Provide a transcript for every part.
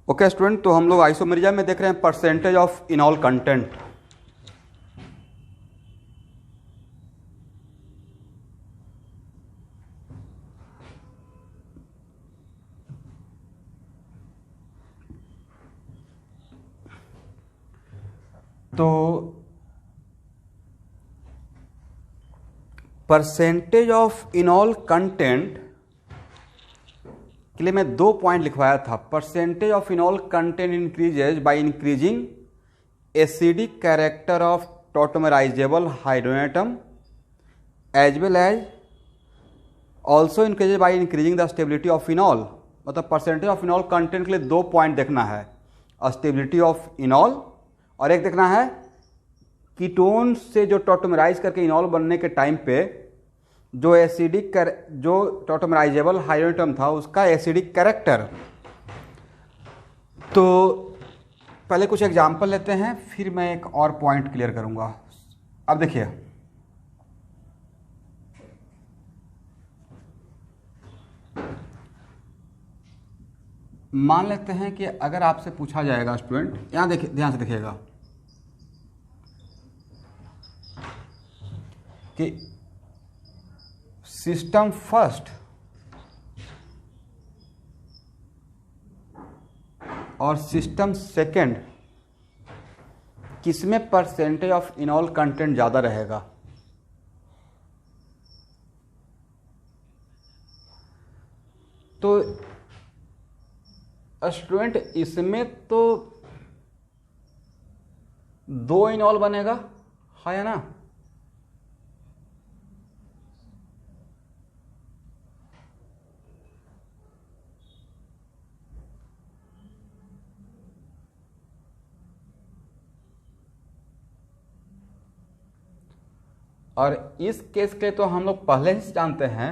Okay student, तो हम लोग आइसोमेरिज्म में देख रहे हैं परसेंटेज ऑफ इनॉल कंटेंट। तो परसेंटेज ऑफ इनॉल कंटेंट के लिए मैं 2 पॉइंट लिखवाया था। Percentage of enol content increases by increasing acidic character of tautomerizable hydrogen atom as well as also increases by increasing the stability of enol. मतलब percentage of enol content के लिए 2 point देखना है, स्टेबिलिटी ऑफ इनॉल और एक देखना है ketone से जो टॉटोमराइज करके इनॉल बनने के टाइम पे जो एसिडिक जो टॉटोमराइजेबल हाइड्रोजन एटम था उसका एसिडिक कैरेक्टर। तो पहले कुछ एग्जांपल लेते हैं, फिर मैं एक और पॉइंट क्लियर करूंगा। अब देखिए, मान लेते हैं कि अगर आपसे पूछा जाएगा स्टूडेंट, यहां देखिए, ध्यान से देखिएगा कि सिस्टम फर्स्ट और सिस्टम सेकेंड किसमें परसेंटेज ऑफ इनॉल कंटेंट ज़्यादा रहेगा। तो स्टूडेंट इसमें तो 2 इनॉल बनेगा, है ना। और इस केस के तो हम लोग पहले ही जानते हैं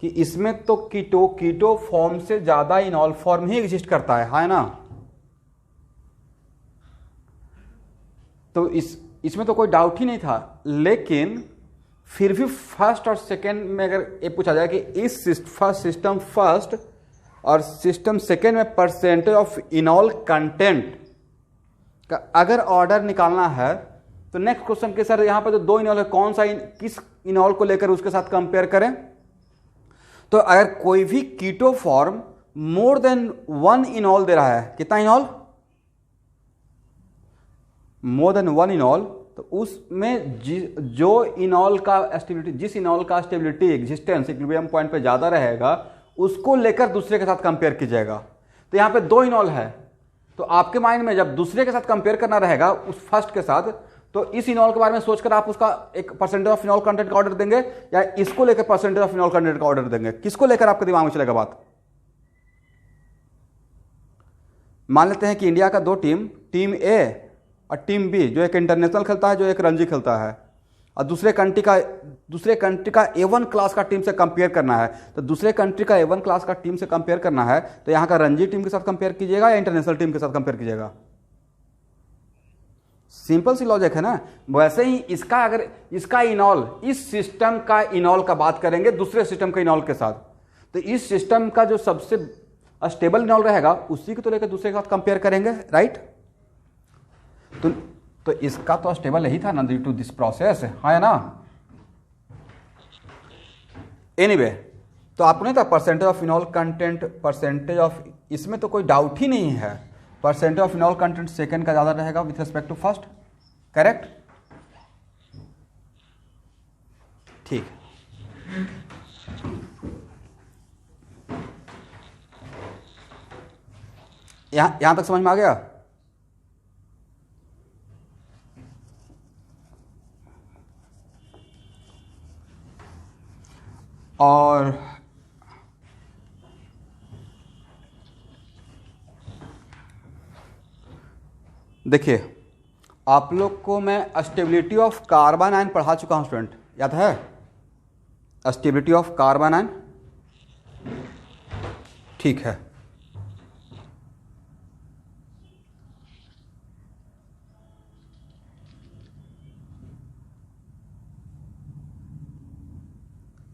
कि इसमें तो कीटो फॉर्म से ज़्यादा इनॉल फॉर्म ही एग्जिस्ट करता है ना। तो इसमें तो कोई डाउट ही नहीं था, लेकिन फिर भी फर्स्ट और सेकेंड में अगर ये पूछा जाए कि इस सिस्टम फर्स्ट और सिस्टम सेकेंड में परसेंटेज ऑफ इनॉल कंटेंट का अगर ऑर्डर निकालना है तो नेक्स्ट क्वेश्चन के सर यहाँ पर जो 2 इनॉल है कौन सा किस इनॉल को लेकर उसके साथ कंपेयर करें। तो अगर कोई भी कीटो फॉर्म मोर देन 1 इनॉल दे रहा है, कितना इनॉल, मोर देन 1 इनॉल, तो उसमें जो इनॉल का स्टेबिलिटी, जिस इनॉल का स्टेबिलिटी एग्जिस्टेंस इक्विलिब्रियम पॉइंट पे ज्यादा रहेगा उसको लेकर दूसरे के साथ कंपेयर कीजिएगा। तो यहाँ पे 2 इनॉल है, तो आपके माइंड में जब दूसरे के साथ कंपेयर करना रहेगा उस फर्स्ट के साथ, तो इस इनॉल के बारे में सोचकर आप उसका एक परसेंटेज ऑफ इनॉल कंटेंट का ऑर्डर देंगे या इसको लेकर परसेंटेज ऑफ इनॉल कंटेंट का ऑर्डर देंगे, किसको लेकर आपके दिमाग में चलेगा बात। मान लेते हैं कि इंडिया का 2 टीम, टीम ए और टीम बी, जो एक इंटरनेशनल खेलता है, जो एक रणजी खेलता है, और दूसरे कंट्री का A1 क्लास का टीम से कंपेयर करना है। तो दूसरे कंट्री का A1 क्लास का टीम से कंपेयर करना है तो यहाँ का रणजी टीम के साथ कंपेयर कीजिएगा या इंटरनेशनल टीम के साथ कंपेयर कीजिएगा। सिंपल सी लॉजिक है ना। वैसे ही इसका, अगर इसका इनॉल, इस सिस्टम का इनॉल का बात करेंगे दूसरे सिस्टम के इनॉल के साथ, तो इस सिस्टम का जो सबसे स्टेबल इनॉल रहेगा उसी को तो लेकर दूसरे के साथ कंपेयर करेंगे, राइट। तो इसका तो स्टेबल यही था ना, ड्यू टू दिस प्रोसेस, है ना। एनीवे, तो आपको नहीं था percentage of enol content, percentage of, इसमें तो कोई डाउट ही नहीं है, percentage of enol content second का ज्यादा रहेगा with respect to first, correct. ठीक, यहां तक समझ में आ गया। और देखिए, आप लोग को मैं स्टेबिलिटी ऑफ कार्बन आयन पढ़ा चुका हूं स्टूडेंट, याद है स्टेबिलिटी ऑफ कार्बन आयन, ठीक है।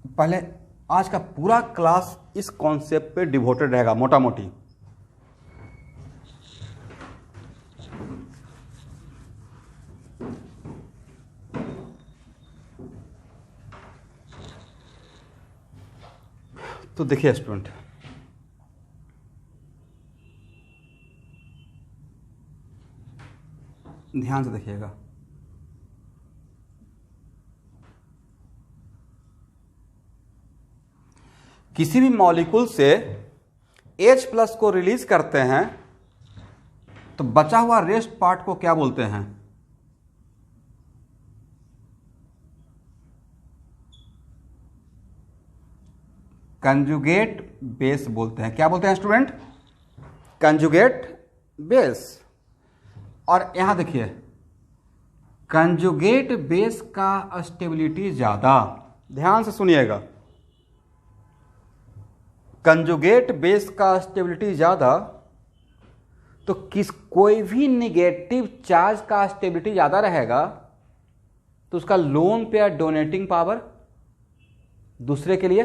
पहले आज का पूरा क्लास इस कॉन्सेप्ट पे डिवोटेड रहेगा मोटा मोटी। तो देखिए स्टूडेंट, ध्यान से देखिएगा, किसी भी मॉलिक्यूल से H+ को रिलीज करते हैं तो बचा हुआ रेस्ट पार्ट को क्या बोलते हैं? कंजुगेट बेस बोलते हैं। क्या बोलते हैं स्टूडेंट? Conjugate base. और यहां देखिए, कंजुगेट बेस का स्टेबिलिटी ज्यादा, ध्यान से सुनिएगा, कंजुगेट बेस का स्टेबिलिटी ज्यादा, तो कोई भी निगेटिव चार्ज का स्टेबिलिटी ज्यादा रहेगा तो उसका लोन पेयर डोनेटिंग पावर दूसरे के लिए,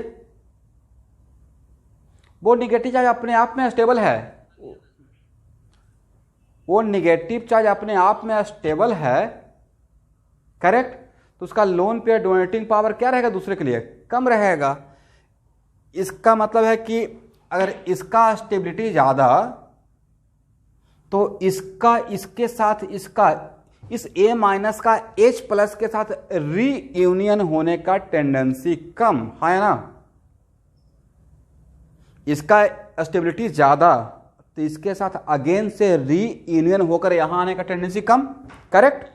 वो निगेटिव चार्ज अपने आप में स्टेबल है, वो निगेटिव चार्ज अपने आप में स्टेबल है, करेक्ट, तो उसका लोन पेयर डोनेटिंग पावर क्या रहेगा? दूसरे के लिए कम रहेगा। इसका मतलब है कि अगर इसका स्टेबिलिटी ज्यादा तो इसका इसके साथ इसका इस A- का H+ के साथ रीयूनियन होने का टेंडेंसी कम है ना। इसका स्टेबिलिटी ज्यादा तो इसके साथ अगेन से रीयूनियन होकर यहां आने का टेंडेंसी कम, करेक्ट।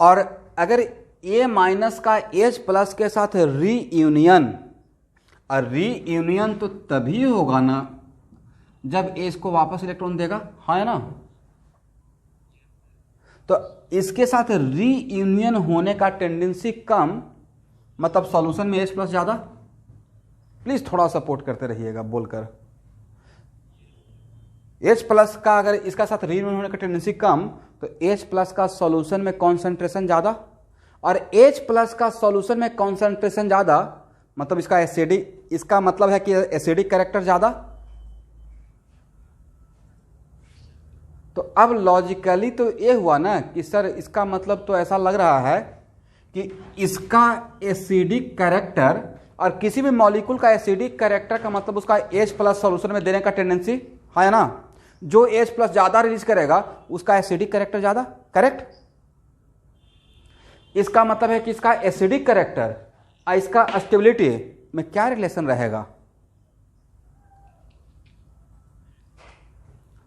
और अगर A- का H+ के साथ रीयूनियन, और रीयूनियन तो तभी होगा ना जब H को वापस इलेक्ट्रॉन देगा, है ना। तो इसके साथ रीयूनियन होने का टेंडेंसी कम, मतलब सॉल्यूशन में H+ ज्यादा। प्लीज थोड़ा सपोर्ट करते रहिएगा बोलकर। H+ का अगर इसका साथ रीयूनियन होने का टेंडेंसी कम तो H+ का सॉल्यूशन में कॉन्सेंट्रेशन ज्यादा, और H+ का सॉल्यूशन में कॉन्सेंट्रेशन ज्यादा मतलब इसका एसिडिक, इसका मतलब है कि एसिडिक कैरेक्टर ज्यादा। तो अब लॉजिकली तो ये हुआ ना कि सर इसका मतलब तो ऐसा लग रहा है कि इसका एसिडिक कैरेक्टर, और किसी भी मॉलिक्यूल का एसिडिक कैरेक्टर का मतलब उसका H+ सॉल्यूशन में देने का टेंडेंसी है ना। जो H+ ज्यादा रिलीज करेगा उसका एसिडिक कैरेक्टर ज्यादा, करेक्ट। इसका मतलब है कि इसका एसिडिक कैरेक्टर और इसका स्टेबिलिटी में क्या रिलेशन रहेगा?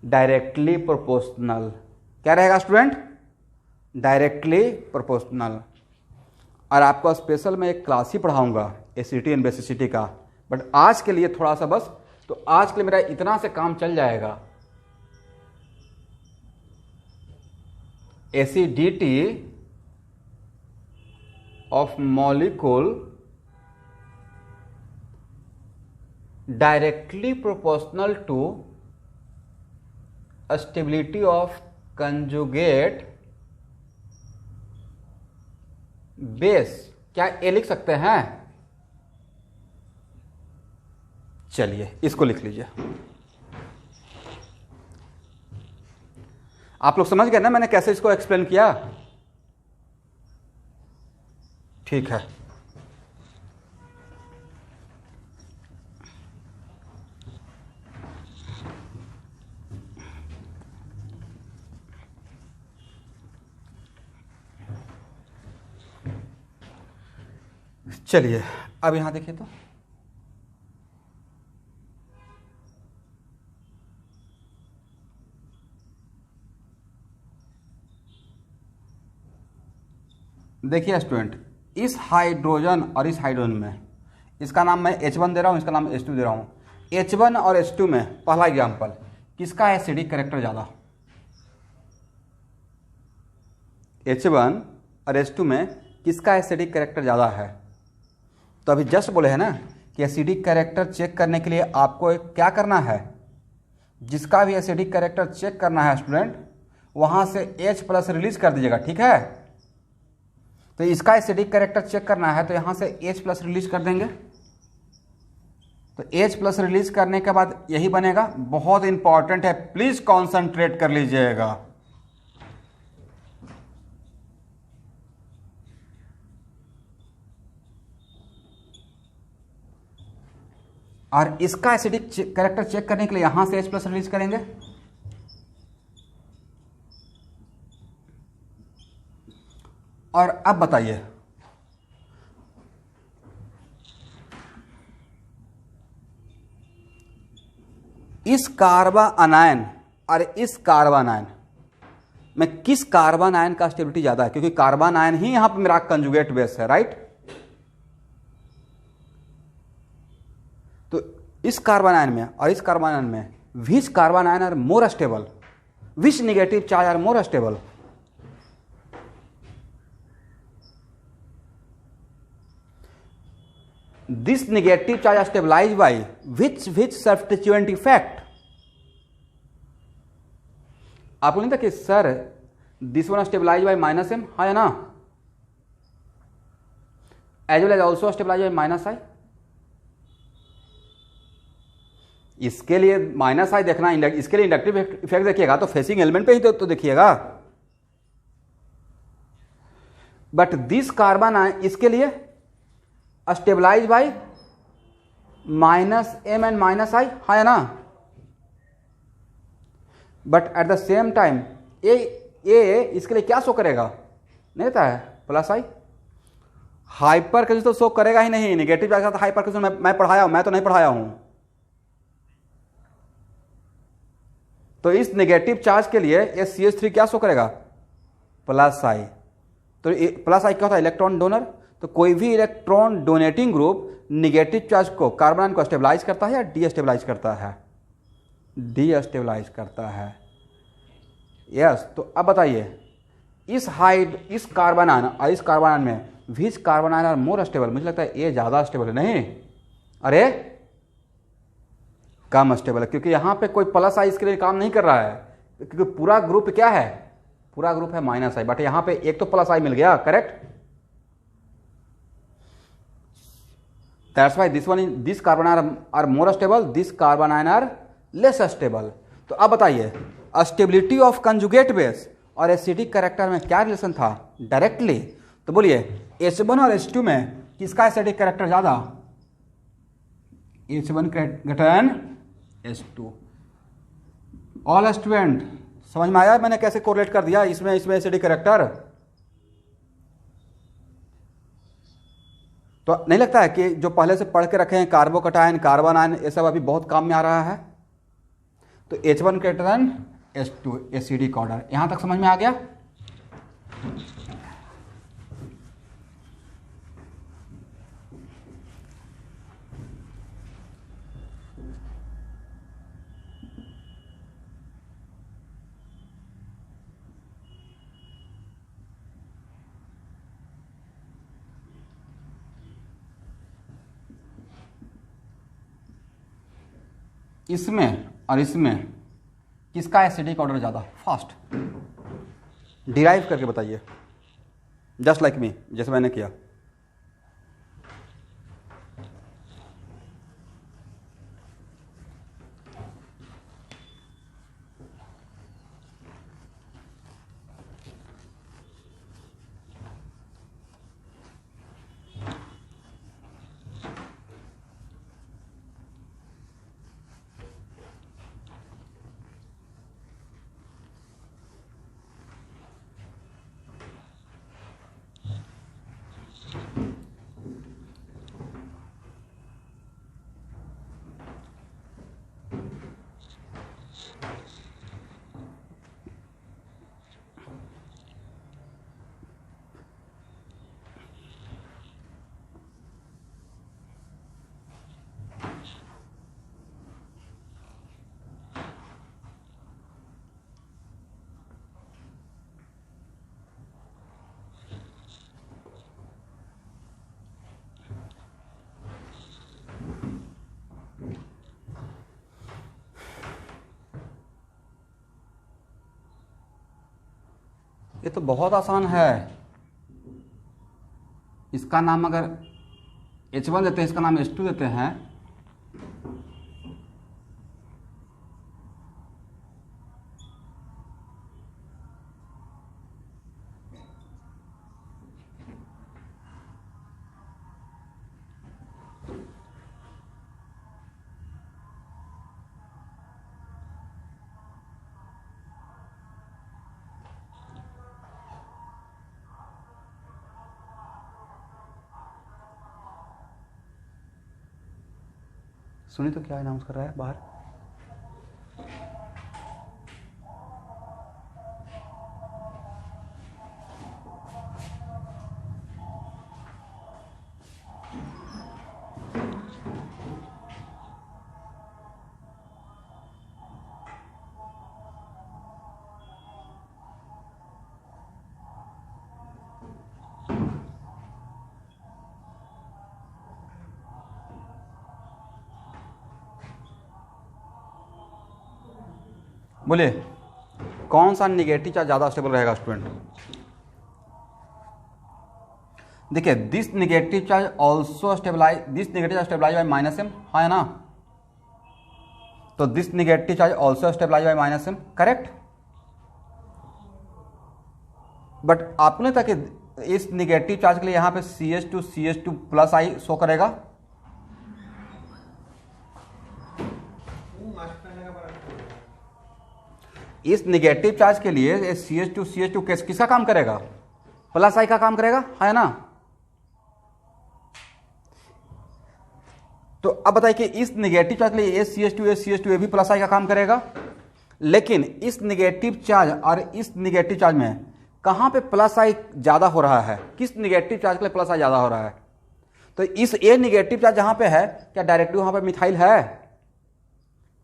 Directly proportional. क्या रहेगा स्टूडेंट? Directly proportional. और आपको स्पेशल मैं एक क्लास ही पढ़ाऊंगा एसिडिटी एंड बेसिसिटी का, बट आज के लिए थोड़ा सा बस, तो आज के लिए मेरा इतना से काम चल जाएगा। Acidity of molecule directly proportional to stability of conjugate base. क्या ये लिख सकते हैं? चलिए इसको लिख लीजिए। आप लोग समझ गए ना मैंने कैसे इसको एक्सप्लेन किया? ठीक है। चलिए अब यहां देखिए, तो देखिए स्टूडेंट, इस हाइड्रोजन और इस हाइड्रोजन में, इसका नाम मैं H1 दे रहा हूं, इसका नाम H2 दे रहा हूं। H1 और H2 में पहला एग्जांपल, किसका एसिडिक कैरेक्टर ज्यादा? H1 और H2 में किसका एसिडिक कैरेक्टर ज्यादा है? तो अभी जस्ट बोले हैं ना कि एसिडिक कैरेक्टर चेक करने के लिए आपको क्या करना है? जिसका भी एसिडिक कैरेक्टर चेक करना है स्टूडेंट, वहां से H+ रिलीज कर दीजिएगा, ठीक है। तो इसका एसिडिक कैरेक्टर चेक करना है तो यहां से H+ रिलीज कर देंगे। तो H+ रिलीज करने के बाद यही बनेगा। बहुत इंपॉर्टेंट है, प्लीज कॉन्सेंट्रेट कर लीजिएगा। और इसका एसिडिक कैरेक्टर चेक करने के लिए यहां से H+ रिलीज करेंगे। और अब बताइए, इस कार्बन आनायन और इस कार्बन आयन में किस कार्बन आयन का स्टेबिलिटी ज्यादा है? क्योंकि कार्बन आयन ही यहां पर मेरा कंजुगेट बेस है, राइट? तो इस कार्बन आयन में और इस कार्बन आयन में which carbanion are more stable, which negative charge are more stable? This negative charge are stabilized by which substituent effect? आपको नहीं था कि sir this one stabilize by -m, है ना? As well as also stabilize by -i। इसके लिए -i देखना, इसके लिए इंडक्टिव इफेक्ट देखिएगा तो फेसिंग एलिमेंट पे ही तो देखिएगा। बट दिस कार्बन आयन इसके लिए stabilize by -m and -i, है ना? But at the same time A इसके लिए क्या शो करेगा? नहीं देता है +i। हाइपर कैसे तो शो करेगा ही नहीं, नेगेटिव चार्ज के साथ हाइपर कैसे मैं पढ़ाया हूं? मैं तो नहीं पढ़ाया हूं। तो इस नेगेटिव चार्ज के लिए ये CH3 क्या शो करेगा? +i। तो +i क्या होता है? Electron donor. तो कोई भी electron donating group negative charge को, कार्बन को स्टेबलाइज करता है या डीस्टेबलाइज करता है? डीस्टेबलाइज करता है। यस। तो अब बताइए, इस कार्बन आयन और इस कार्बन आयन में which carbanion are more stable? मुझे लगता है ये ज्यादा स्टेबल है। नहीं, अरे कम स्टेबल है, क्योंकि यहां पे कोई +i इसके लिए काम नहीं कर रहा है, क्योंकि पूरा ग्रुप क्या है? पूरा ग्रुप है -i, बट यहां पे एक तो +i मिल गया, correct? That's why this carbon are more stable, this carbon ion are less stable। तो अब बताइए, स्टेबिलिटी ऑफ कंजुगेट बेस और एसिडिक कैरेक्टर में क्या रिलेशन था? डायरेक्टली। तो बोलिए H1 और H2 में किसका एसिडिक कैरेक्टर ज्यादा? H1 greater than H2। All student समझ में आया मैंने कैसे कोरिलेट कर दिया इसमें एसिडिक कैरेक्टर? तो नहीं लगता है कि जो पहले से पढ़ के रखे हैं कार्बोकटायन, कार्बन आयन, ये सब अभी बहुत काम में आ रहा है? तो H1 greater than H2 acidic order. यहां तक समझ में आ गया? इसमें और इसमें किसका एसिडिक ऑर्डर ज़्यादा? फास्ट डिराइव करके बताइए, जस्ट लाइक मी, जैसे मैंने किया। ये तो बहुत आसान है। इसका नाम अगर H1 देते हैं, इसका नाम H2 देते हैं, सुनी तो क्या अनाउंस कर रहा है बाहर? बोलिए कौन सा निगेटिव चार्ज ज़्यादा स्टेबल रहेगा स्टूडेंट? देखिए this negative charge also stabilize, this negative charge stabilize by minus M, हाँ है ना? तो this negative charge also stabilize by minus M, correct? But आपने तक इस निगेटिव चार्ज के लिए यहां पे CH2 प्लस आई शो करेगा। इस निगेटिव चार्ज के लिए CH2 किसका काम करेगा? प्लस आई का काम करेगा, है ना? तो अब बताइए कि इस निगेटिव चार्ज के लिए CH2 भी प्लस आई का काम करेगा, लेकिन इस निगेटिव चार्ज और इस निगेटिव चार्ज में कहां पे प्लस आई ज्यादा हो रहा है? किस निगेटिव चार्ज के लिए प्लस आई ज्यादा हो रहा है? तो इस ए निगेटिव चार्ज जहां पे है, क्या डायरेक्टिव वहां पे मिथाइल है?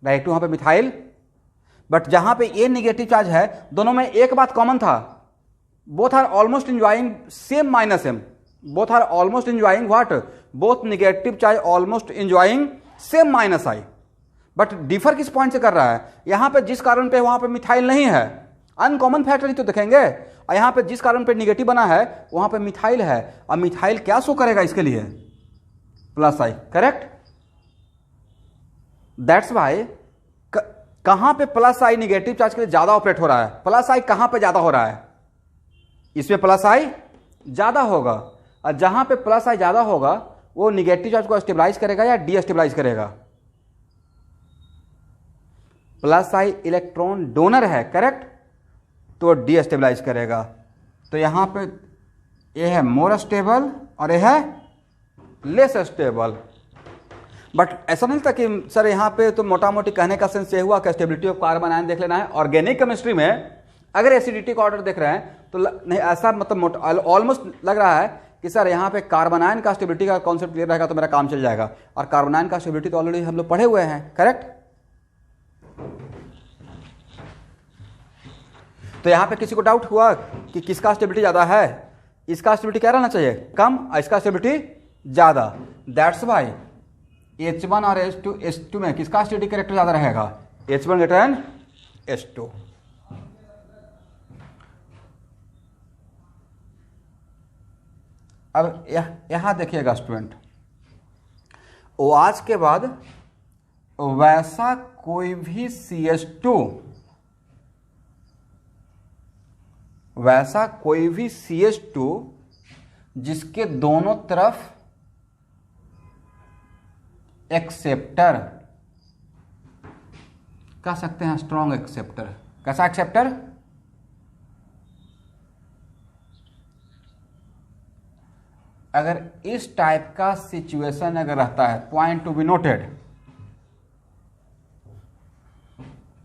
डायरेक्टिव वहां पे मिथाइल, बट जहां पे ए निगेटिव चार्ज है, दोनों में एक बात कॉमन था, both are almost enjoying same minus M, both are almost enjoying what? Both negative charge almost enjoying same minus I, but differ किस पॉइंट से कर रहा है? यहां पे जिस कारण पे वहां पे मिथाइल नहीं है, अनकॉमन फैक्टर ही तो देखेंगे, और यहां पे जिस कारण पे निगेटिव बना है वहां पे मिथाइल है, और मिथाइल क्या शो करेगा इसके लिए? Plus I, correct? That's why कहां पे प्लस आई निगेटिव चार्ज के लिए ज्यादा ऑपरेट हो रहा है? प्लस आई कहां पे ज्यादा हो रहा है? इसमें प्लस आई ज्यादा होगा, और जहां पे प्लस आई ज्यादा होगा वो निगेटिव चार्ज को स्टेबलाइज करेगा या डीस्टेबलाइज करेगा? प्लस आई इलेक्ट्रॉन डोनर है, करेक्ट? तो डीस्टेबलाइज करेगा। तो यहां पे ये है मोर स्टेबल और ये है लेस स्टेबल। बट ऐसा नहीं था कि सर यहाँ पे तो मोटा मोटी कहने का सेंस ये हुआ कि स्टेबिलिटी ऑफ कार्बन आयन देख लेना है। ऑर्गेनिक केमिस्ट्री में अगर एसिडिटी का ऑर्डर देख रहे हैं तो नहीं, ऐसा मतलब ऑलमोस्ट लग रहा है कि सर यहाँ पे कार्बन आयन का स्टेबिलिटी का कॉन्सेप्ट क्लियर रहेगा तो मेरा काम चल जाएगा, और कार्बन आयन का स्टेबिलिटी तो ऑलरेडी हम लोग पढ़े हुए हैं, करेक्ट? तो यहाँ पे किसी को डाउट हुआ कि किसका स्टेबिलिटी ज्यादा है? इसका स्टेबिलिटी क्या रहना चाहिए? कम, और इसका स्टेबिलिटी ज्यादा। दैट्स वाई H1 और H2 में किसका स्टेबिलिटी कैरेक्टर ज्यादा रहेगा? H1 greater than H2। अब यहां देखिएगा स्टूडेंट, OH के बाद वैसा कोई भी CH2, वैसा कोई भी CH2 जिसके दोनों तरफ एक्सेप्टर, कह सकते हैं स्ट्रॉन्ग एक्सेप्टर। कैसा एक्सेप्टर? अगर इस टाइप का सिचुएशन अगर रहता है, पॉइंट टू बी नोटेड,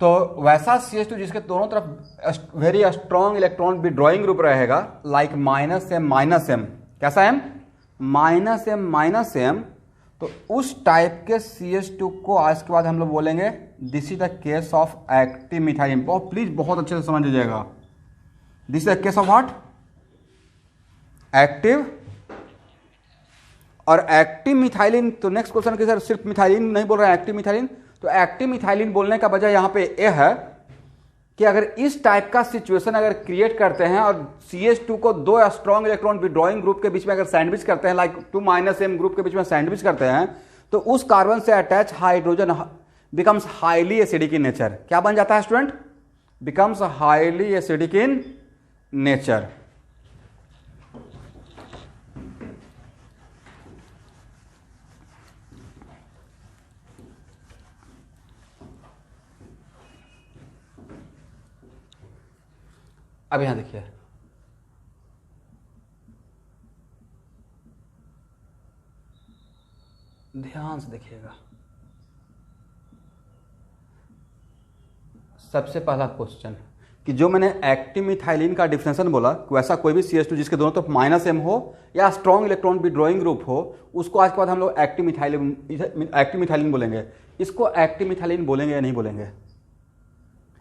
तो वैसा CH2 जिसके दोनों तरफ very strong electron withdrawing group रहेगा, लाइक -M, कैसा M? -M, तो उस टाइप के CH2 को आज के बाद हम लोग बोलेंगे this is the case of active methylene. Please बहुत अच्छे से समझ लीजिएगा, this is the case of what? Active. और एक्टिव मिथाइलिन, तो नेक्स्ट क्वेश्चन कि सर सिर्फ मिथाइलिन नहीं बोल रहे हैं, एक्टिव मिथाइलिन, तो एक्टिव मिथाइलिन बोलने का वजह यहां पे यह है कि अगर इस टाइप का सिचुएशन अगर क्रिएट करते हैं और CH2 को दो स्ट्रॉन्ग इलेक्ट्रॉन विड्रॉइंग ग्रुप के बीच में अगर सैंडविच करते हैं, लाइक 2 - M ग्रुप के बीच में सैंडविच करते हैं, तो उस कार्बन से attach hydrogen becomes highly acidic in nature. क्या बन जाता है student? Becomes highly acidic in nature. अब यहां देखिए, ध्यान से देखिएगा, सबसे पहला क्वेश्चन कि जो मैंने एक्टिव मिथाइलिन का डिफिनेशन बोला कि वैसा कोई भी CH2 जिसके दोनों तरफ -M हो या स्ट्रॉन्ग इलेक्ट्रॉन विड्रॉइंग ग्रुप हो, उसको आज के बाद हम लोग एक्टिव मिथाइलिन बोलेंगे। इसको एक्टिव मिथाइलिन बोलेंगे या नहीं बोलेंगे?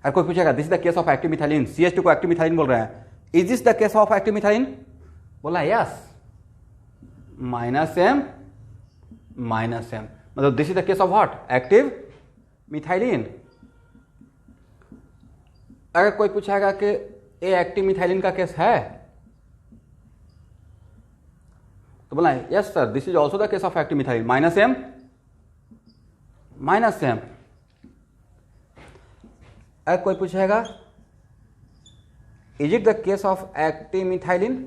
अगर कोई पूछेगा this is the case of active methylene, CH2 को एक्टिव मिथाइलिन बोल रहे हैं, is this the case of active methylene? बोला यस, -M, मतलब this is the case of what? Active methylene. अगर कोई पूछेगा कि ये एक्टिव मिथाइलिन का केस है, तो बोला yes sir, this is also the case of active methylene, -M। अगर कोई पूछेगा is it the case of active methylene,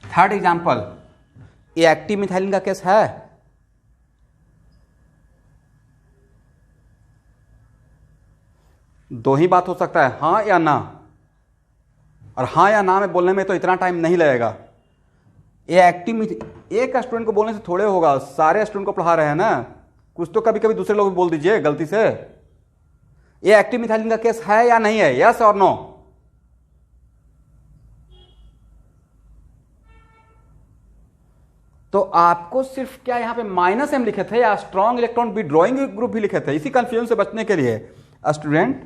third example, ये एक्टिव मिथाइलिन का केस है? दो ही बात हो सकता है, हाँ या ना, और हाँ या ना में बोलने में तो इतना टाइम नहीं लगेगा। ये एक्टिव एक स्टूडेंट को बोलने से थोड़े होगा, सारे स्टूडेंट को पढ़ा रहे हैं ना, कुछ तो कभी कभी दूसरे लोग भी बोल दीजिए गलती से। ये एक्टिव मिथाइलिन का केस है या नहीं है? यस और नो? तो आपको सिर्फ क्या यहां पे -M लिखे थे या स्ट्रॉन्ग इलेक्ट्रॉन विड्रॉइंग ग्रुप भी लिखे थे? इसी कंफ्यूजन से बचने के लिए स्टूडेंट,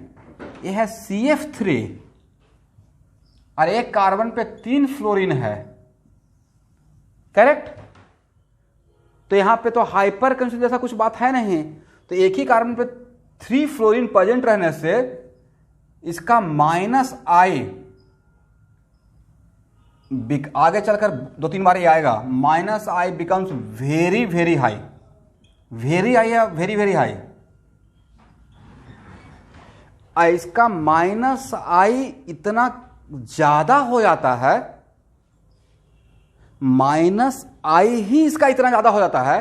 ये है CF3 और एक कार्बन पे 3 फ्लोरीन है, करेक्ट? तो यहां पे तो हाइपर कंफ्यूजन जैसा कुछ बात है नहीं। तो एक ही कार्बन पे 3 फ्लोरीन प्रेजेंट रहने से इसका -I आगे चलकर 2-3 बार ही आएगा, -I becomes very very high, very high या वेरी वेरी हाई। इसका -I इतना ज्यादा हो जाता है, -I ही इसका इतना ज्यादा हो जाता है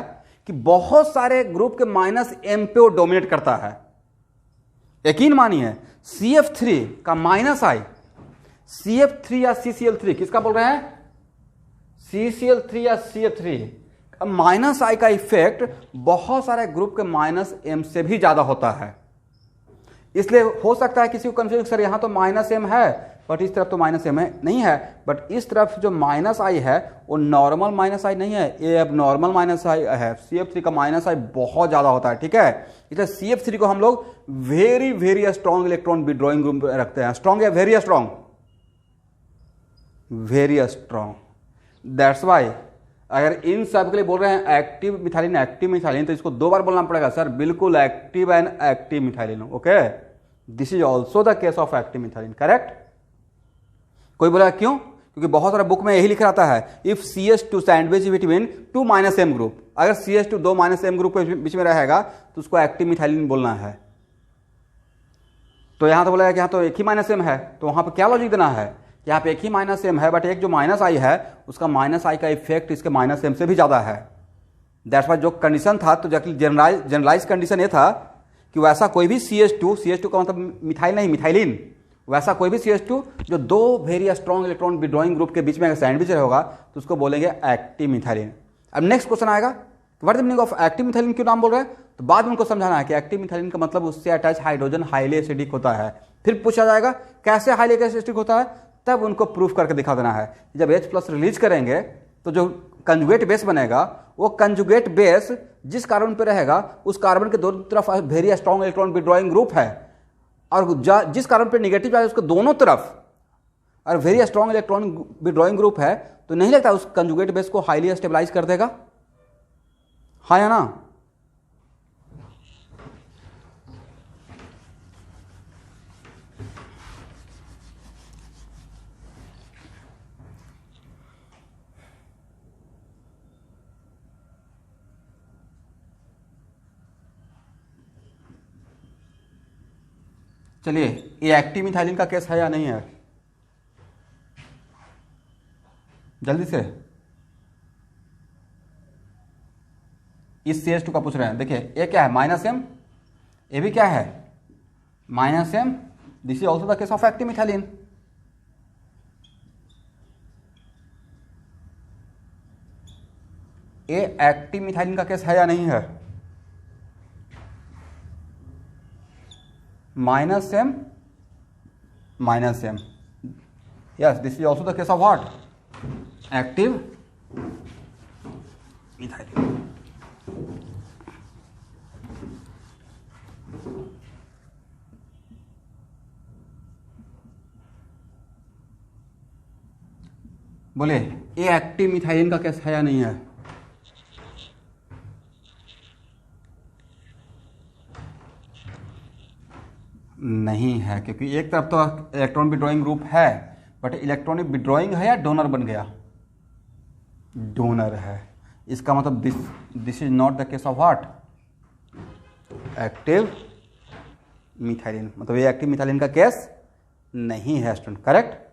कि बहुत सारे ग्रुप के -M पे वो डोमिनेट करता है। यकीन मानिए CF3 का -I, CF3 या CCl3 किसका बोल रहे हैं? CCl3 या CF3, -I का इफेक्ट बहुत सारे ग्रुप के -M से भी ज्यादा होता है। इसलिए हो सकता है किसी को कंफ्यूजन, सर यहां तो -M है बट इस तरफ तो -M है, नहीं है, बट इस तरफ जो -I है वो नॉर्मल -I नहीं है, ये अब नॉर्मल -I है। CF3 का -I बहुत ज्यादा होता है, ठीक है? इसलिए CF3 को हम लोग very very strong electron withdrawing group में रखते हैं। स्ट्रॉन्ग या very strong? Very strong. That's why अगर इन सब के लिए बोल रहे हैं एक्टिव मिथाइलिन, तो इसको 2 बार बोलना पड़ेगा, सर बिल्कुल active and active methylene. Okay, this is also the case of active methylene, correct? कोई बोला क्यों? क्योंकि बहुत सारा बुक में यही लिखा रहता है, if CH2 sandwich between 2 -M group, अगर CH2 2 -M ग्रुप के बीच में रहेगा तो उसको एक्टिव मिथाइलिन बोलना है। तो यहां तो बोला कि यहां तो एक ही -M है, तो वहां पर क्या लॉजिक देना है? यहाँ पे एक ही -M है, बट एक जो -I है उसका -I का इफेक्ट इसके -M से भी ज्यादा है। दैट्स वाई जो कंडीशन था, तो जनरलाइज कंडीशन ये था कि वैसा कोई भी CH2 का मतलब मिथाइल नहीं, मिथाइलिन, वैसा कोई भी CH2 जो 2 very strong electron withdrawing group के बीच में अगर सैंडविच होगा तो उसको बोलेंगे एक्टिव मिथाइलिन। अब नेक्स्ट क्वेश्चन आएगा, what is the meaning of active methylene, क्यों नाम बोल रहे हैं? तो बाद में उनको समझाना है कि एक्टिव मिथाइलिन का मतलब उससे अटैच हाइड्रोजन हाईली एसिडिक होता है। फिर पूछा जाएगा कैसे हाईली एसिडिक होता है, तब उनको प्रूफ करके दिखा देना है। जब H+ रिलीज करेंगे तो जो कंजुगेट बेस बनेगा, वो कंजुगेट बेस जिस कार्बन पे रहेगा उस कार्बन के दोनों तरफ very strong electron withdrawing group है, और जिस कार्बन पे नेगेटिव चार्ज उसके दोनों तरफ और very strong electron withdrawing group है, तो नहीं लगता उस कंजुगेट बेस को हाईली स्टेबलाइज कर देगा? हाँ या ना? चलिए, ये एक्टिव मिथाइलिन का केस है या नहीं है? जल्दी से। इस CH2 का पूछ रहे हैं। देखिए ये क्या है, -M, ये भी क्या है, -M। This is also the case of active methylene. A active methylene का केस है या नहीं है? Minus M minus M, yes this is also the case of what? Active methylene. बोले ए एक्टिव मिथाइलिन का केस है या नहीं है? नहीं है, क्योंकि एक तरफ तो इलेक्ट्रॉन विड्रॉइंग ग्रुप है, बट इलेक्ट्रॉनिक विड्रॉइंग है या डोनर बन गया? डोनर है। इसका मतलब this is not the case of what? Active methylene. मतलब ये एक्टिव मिथाइलिन का केस नहीं है student, correct?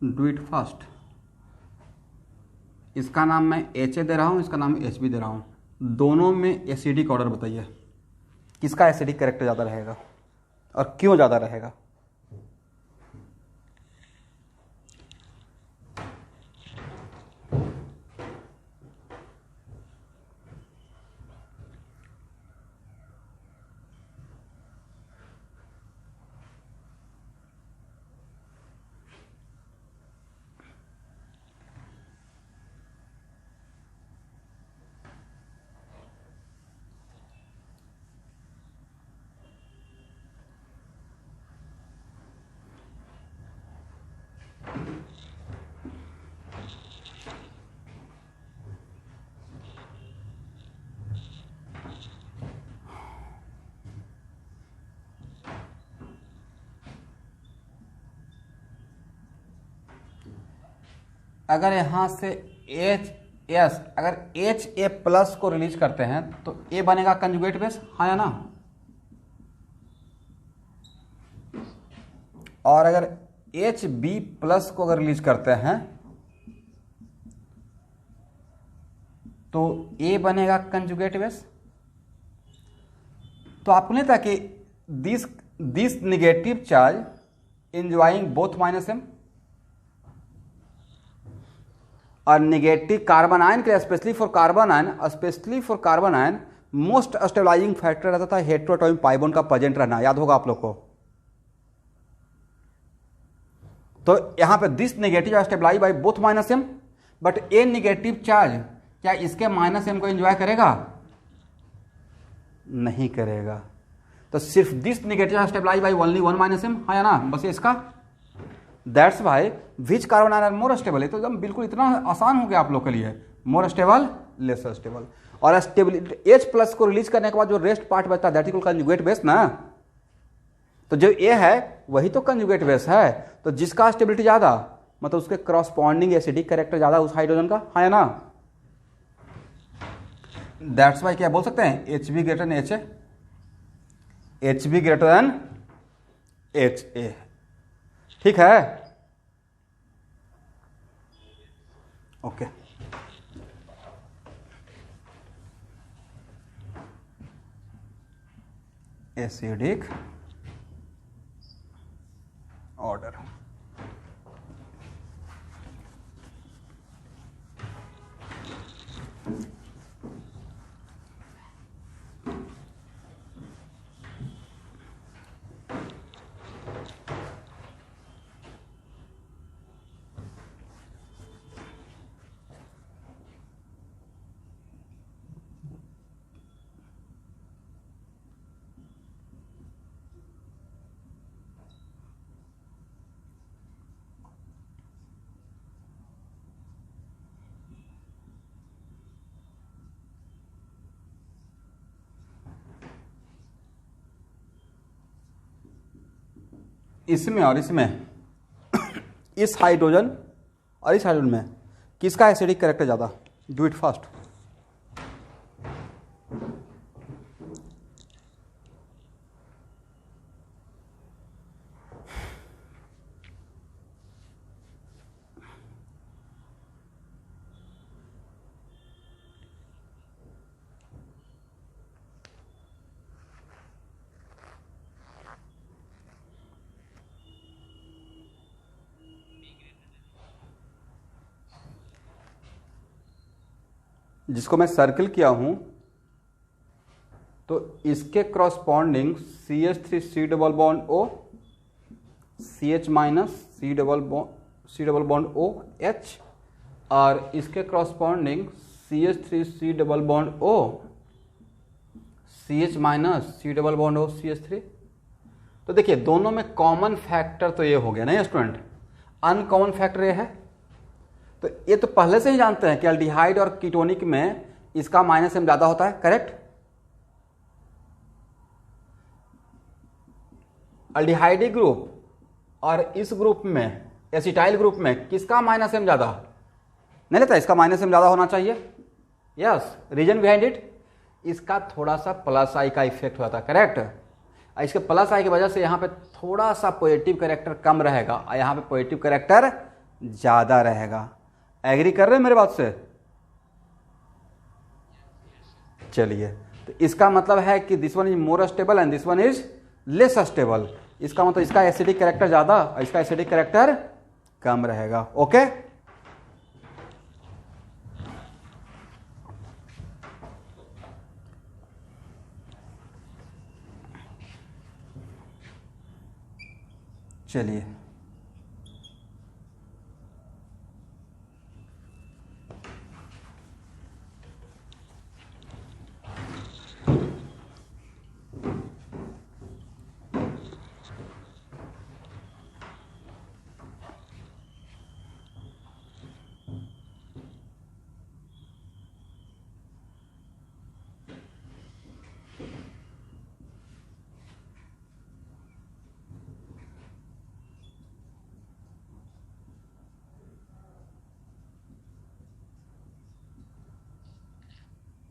Do it fast. इसका नाम मैं एच ए दे रहा हूँ, इसका नाम एच बी दे रहा हूँ। दोनों में एसिडिक ऑर्डर बताइए, किसका एसिडिक कैरेक्टर ज़्यादा रहेगा और क्यों ज़्यादा रहेगा? अगर यहाँ से अगर HA+ को रिलीज करते हैं तो ए बनेगा कंजुगेट बेस, हाँ या ना? और अगर HB+ को अगर रिलीज करते हैं तो ए बनेगा कंजुगेट बेस। तो आपको नहीं था कि this negative charge enjoying both minus M, और नेगेटिव कार्बन आयन के specially for carbanion most stabilizing factor रहता था हेटेरोटॉमिक पाई बॉन्ड का प्रेजेंट रहना, याद होगा आप लोग को। तो यहां पे this negative stabilize by both minus M, but a negative charge क्या इसके माइनस एम को एंजॉय करेगा? नहीं करेगा। तो सिर्फ this negative stabilize by only 1 minus M, हाँ या ना? बस इसका that's why which carbanion more stable है। तो एकदम बिल्कुल इतना आसान हो गया आप लोग के लिए, मोर स्टेबल लेस स्टेबल। और स्टेबिलिटी H+ को रिलीज करने के बाद जो रेस्ट पार्ट बचता है दैट इज कंजुगेट बेस ना। तो जो ए है वही तो कंजुगेट बेस है। तो जिसका स्टेबिलिटी ज्यादा मतलब उसके क्रॉसपॉन्डिंग एसिडिक कैरेक्टर ज्यादा उस हाइड्रोजन का, हाँ या ना? दैट्स वाई क्या बोल सकते हैं? HB greater than HA, HB greater than HA। ठीक है, ओके। Acidic order. इसमें और इसमें इस हाइड्रोजन और इस हाइड्रोजन में किसका एसिडिक कैरेक्टर ज़्यादा? Do it fast. जिसको मैं सर्किल किया हूं, तो इसके corresponding CH3 C double bond O, CH minus C double bond O H, और इसके corresponding CH3 C double bond O, CH minus C double bond O CH3। तो देखिए दोनों में कॉमन फैक्टर तो ये हो गया ना स्टूडेंट, अनकॉमन फैक्टर ये है। तो ये तो पहले से ही जानते हैं कि एल्डिहाइड और कीटोनिक में इसका माइनस एम ज्यादा होता है, करेक्ट। एल्डिहाइडिक ग्रुप और इस ग्रुप में, एसिटाइल ग्रुप में, किसका माइनस एम ज्यादा नहीं लेता, इसका माइनस एम ज्यादा होना चाहिए। यस, रीजन बिहाइंड इट, इसका थोड़ा सा प्लस आई का इफेक्ट हुआ था, करेक्ट। इसके प्लस आई की वजह से यहाँ पे थोड़ा सा पॉजिटिव कैरेक्टर कम रहेगा और यहाँ पे पॉजिटिव कैरेक्टर ज्यादा रहेगा। एग्री कर रहे हैं मेरे बात से? चलिए, तो इसका मतलब है कि this one is more stable and this one is less stable. इसका मतलब इसका एसिडिक कैरेक्टर ज्यादा और इसका एसिडिक कैरेक्टर कम रहेगा। ओके, चलिए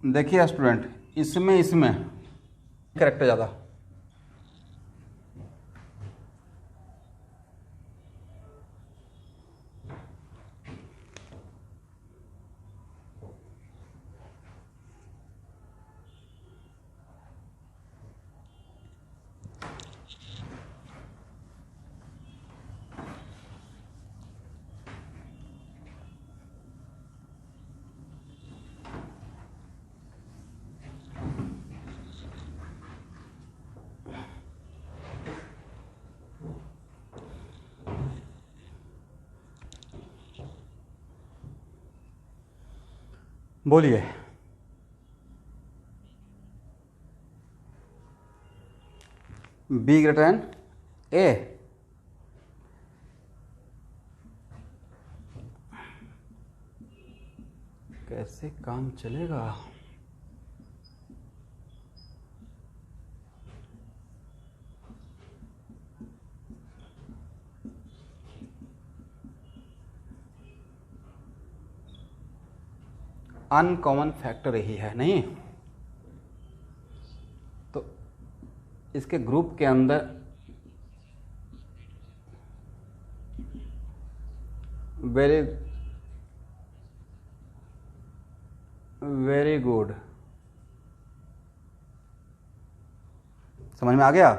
देखिए स्टूडेंट, इसमें कैरेक्टर ज्यादा, बोलिए। बी ग्रेटर देन ए, कैसे काम चलेगा? अनकॉमन फैक्टर यही है नहीं, तो इसके ग्रुप के अंदर वेरी गुड, समझ में आ गया।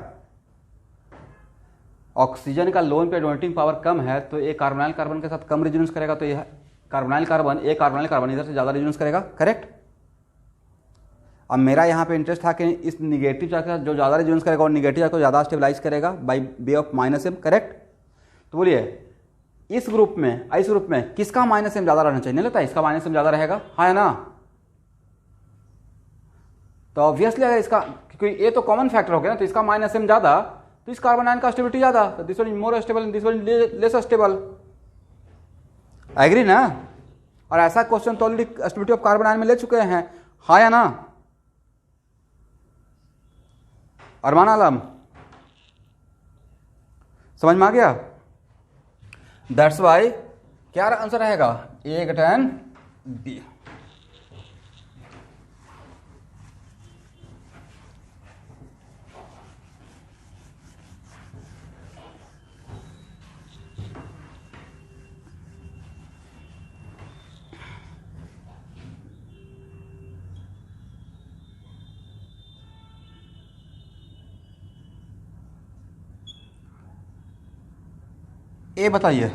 ऑक्सीजन का लोन पे डोनेटिंग पावर कम है, तो ये कार्बोनाइल कार्बन के साथ कम रेजोनेंस करेगा, तो ये कार्बोनाइल कार्बन इधर से ज्यादा रेजोनेंस करेगा, करेक्ट। अब मेरा यहाँ पे इंटरेस्ट था कि इस निगेटिव चार्ज के साथ जो ज्यादा रेजोनेंस करेगा और निगेटिव चार्ज को ज्यादा स्टेबलाइज करेगा by way of minus M, correct. तो बोलिए इस ग्रुप में किसका माइनस एम ज्यादा रहना चाहिए? नहीं लगता इसका माइनस एम ज्यादा रहेगा, हाँ है ना। तो ऑब्वियसली अगर इसका, क्योंकि ये तो कॉमन फैक्टर हो गया ना, तो इसका माइनस एम ज्यादा, तो इस कार्बन आयन का स्टेबिलिटी ज्यादा, तो this one is more stable, this one is less stable. Agree ना? और ऐसा क्वेश्चन तो already stability of carbanion में ले चुके हैं, हाँ या ना अरमान आलम? समझ में आ गया? दैट्स वाई क्या आंसर रहेगा? A greater than B. ए बताइए,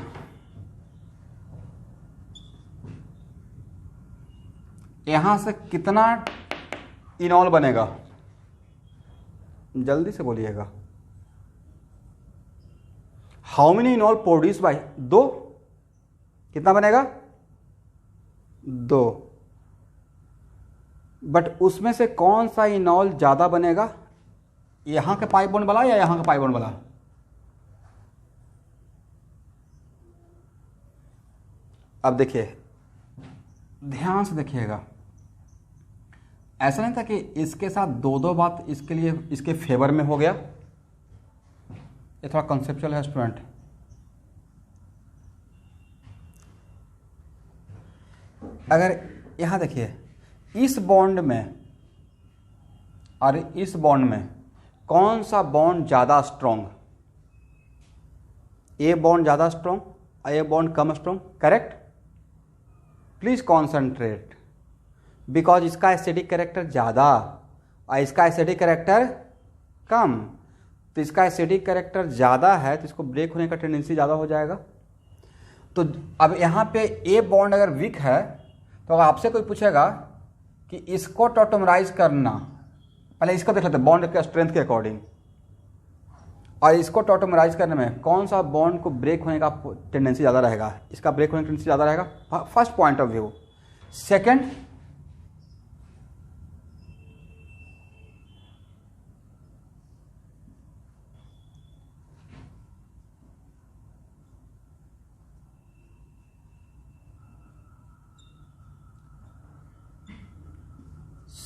यहां से कितना इनॉल बनेगा, जल्दी से बोलिएगा। हाउ मेनी इनॉल प्रोड्यूस बाय 2, कितना बनेगा 2। बट उसमें से कौन सा इनॉल ज्यादा बनेगा, यहां के पाई बॉन्ड वाला या यहां का पाई बॉन्ड वाला? अब देखिए, ध्यान से देखिएगा, ऐसा नहीं था कि इसके साथ दो बात इसके लिए इसके फेवर में हो गया। ये थोड़ा कॉन्सेप्चुअल है स्टूडेंट। अगर यहां देखिए, इस बॉन्ड में और इस बॉन्ड में कौन सा बॉन्ड ज्यादा स्ट्रॉन्ग? ए बॉन्ड ज्यादा स्ट्रॉन्ग और ए बॉन्ड कम strong, correct? Please concentrate, because इसका एसिडिक कैरेक्टर ज्यादा और इसका एसिडिक कैरेक्टर कम। तो इसका एसिडिक कैरेक्टर ज्यादा है तो इसको ब्रेक होने का टेंडेंसी ज्यादा हो जाएगा। तो अब यहां पे ए बॉन्ड अगर वीक है तो अगर आपसे कोई पूछेगा कि इसको टॉटोमराइज करना, पहले इसको देख लेते हैं बॉन्ड के स्ट्रेंथ के अकॉर्डिंग, और इसको टॉटोमराइज करने में कौन सा बॉन्ड को ब्रेक होने का टेंडेंसी ज़्यादा रहेगा? इसका ब्रेक होने की टेंडेंसी ज़्यादा रहेगा, first point of view. Second,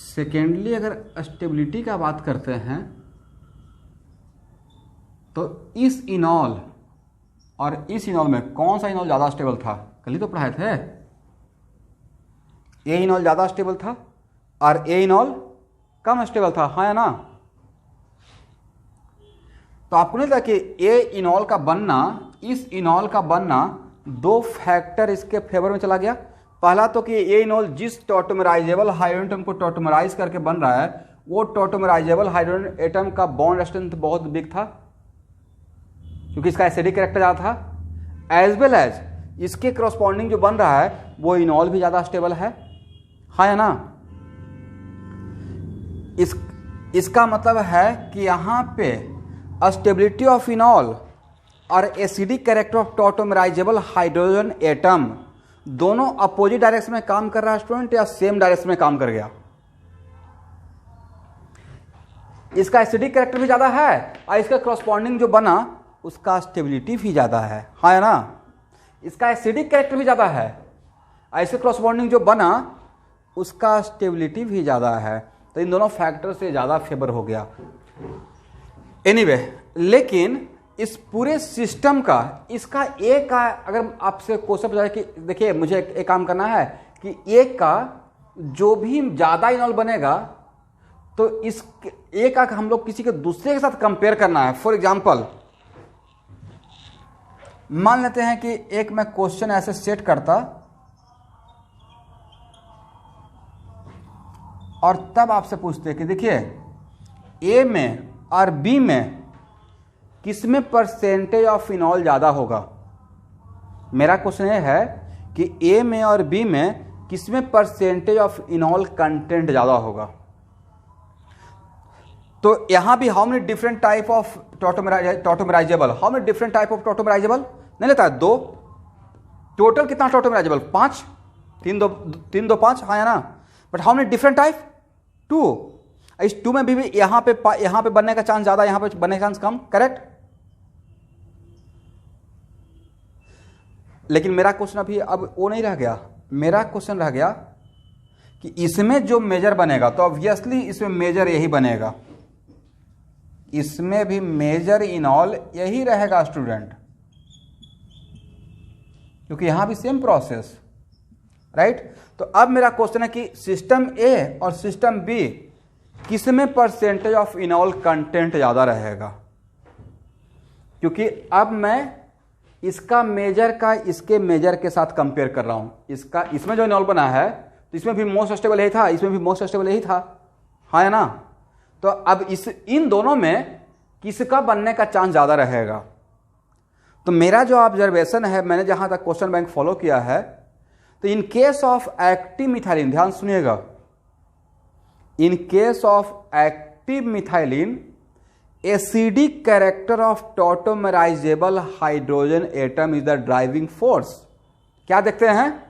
secondly अगर स्टेबिलिटी का बात करते हैं तो इस इनॉल और इस इनॉल में कौन सा इनॉल ज़्यादा स्टेबल था? कल ही तो पढ़ाए थे। ए इनॉल ज़्यादा स्टेबल था और ए इनॉल कम स्टेबल था, हाँ या ना? तो आपको नहीं लगता कि ए इनॉल का बनना, इस इनॉल का बनना, दो फैक्टर इसके फेवर में चला गया। पहला तो कि ए इनॉल जिस टॉटोमराइजेबल हाइड्रोजन एटम को टॉटोमराइज करके बन रहा है वो टॉटोमराइजेबल हाइड्रोजन एटम का बॉन्ड स्ट्रेंथ बहुत बिग था क्योंकि इसका एसिडिक कैरेक्टर ज़्यादा था, एज वेल एज इसके करस्पॉन्डिंग जो बन रहा है वो इनॉल भी ज़्यादा स्टेबल है, हाँ या ना? इसका मतलब है कि यहाँ पे स्टेबिलिटी ऑफ इनॉल और acidic character of tautomerizable hydrogen atom दोनों अपोजिट डायरेक्शन में काम कर रहा है स्टूडेंट, या सेम डायरेक्शन में काम कर गया? इसका एसिडिक कैरेक्टर भी ज्यादा है और इसका करस्पॉन्डिंग जो बना उसका स्टेबिलिटी भी ज्यादा है, हाँ या ना? इसका एसिडिक कैरेक्टर भी ज्यादा है और इसके करस्पॉन्डिंग जो बना उसका स्टेबिलिटी भी ज्यादा है। तो इन दोनों फैक्टर से ज्यादा फेवर हो गया। एनीवे, लेकिन इस पूरे सिस्टम का इसका एक का अगर आपसे क्वेश्चन पूछा जाए कि देखिए मुझे एक काम करना है कि एक का जो भी ज्यादा इनॉल बनेगा तो इस एक का हम लोग किसी के दूसरे के साथ कंपेयर करना है। फॉर एग्जांपल मान लेते हैं कि एक मैं क्वेश्चन ऐसे सेट करता और तब आपसे पूछते कि देखिए ए में और बी में किसमें परसेंटेज ऑफ इनॉल ज़्यादा होगा। मेरा क्वेश्चन ये है कि ए में और बी में किसमें परसेंटेज ऑफ इनॉल कंटेंट ज़्यादा होगा। तो यहां भी how many different type of tautomerizable, how many different type of tautomerizable नहीं लेता है, 2 टोटल कितना टॉटोमराइजेबल, 5, 3 2 5, हाँ या ना? But how many different type, 2। इस 2 में भी यहां पे बनने का चांस ज्यादा, यहां पे बनने का चांस कम, करेक्ट? लेकिन मेरा क्वेश्चन अभी अब वो नहीं रह गया। मेरा क्वेश्चन रह गया कि इसमें जो मेजर बनेगा तो ऑब्वियसली इसमें मेजर यही बनेगा, इसमें भी मेजर इनॉल यही रहेगा स्टूडेंट, क्योंकि यहां भी सेम प्रोसेस, राइट? तो अब मेरा क्वेश्चन है कि सिस्टम ए और सिस्टम बी किसमें परसेंटेज ऑफ इनॉल कंटेंट ज्यादा रहेगा? क्योंकि अब मैं इसका मेजर का इसके मेजर के साथ कंपेयर कर रहा हूं। इसका इसमें जो इनॉल बना है तो इसमें भी मोस्ट स्टेबल यही था, इसमें भी मोस्ट स्टेबल यही था, हाँ या ना? तो अब इन दोनों में किसका बनने का चांस ज्यादा रहेगा? तो मेरा जो ऑब्जर्वेशन है, मैंने जहां तक क्वेश्चन बैंक फॉलो किया है, तो in case of active methylene, ध्यान सुनिएगा, in case of active methylene acidic character of tautomerizable hydrogen atom is the driving force. क्या देखते हैं?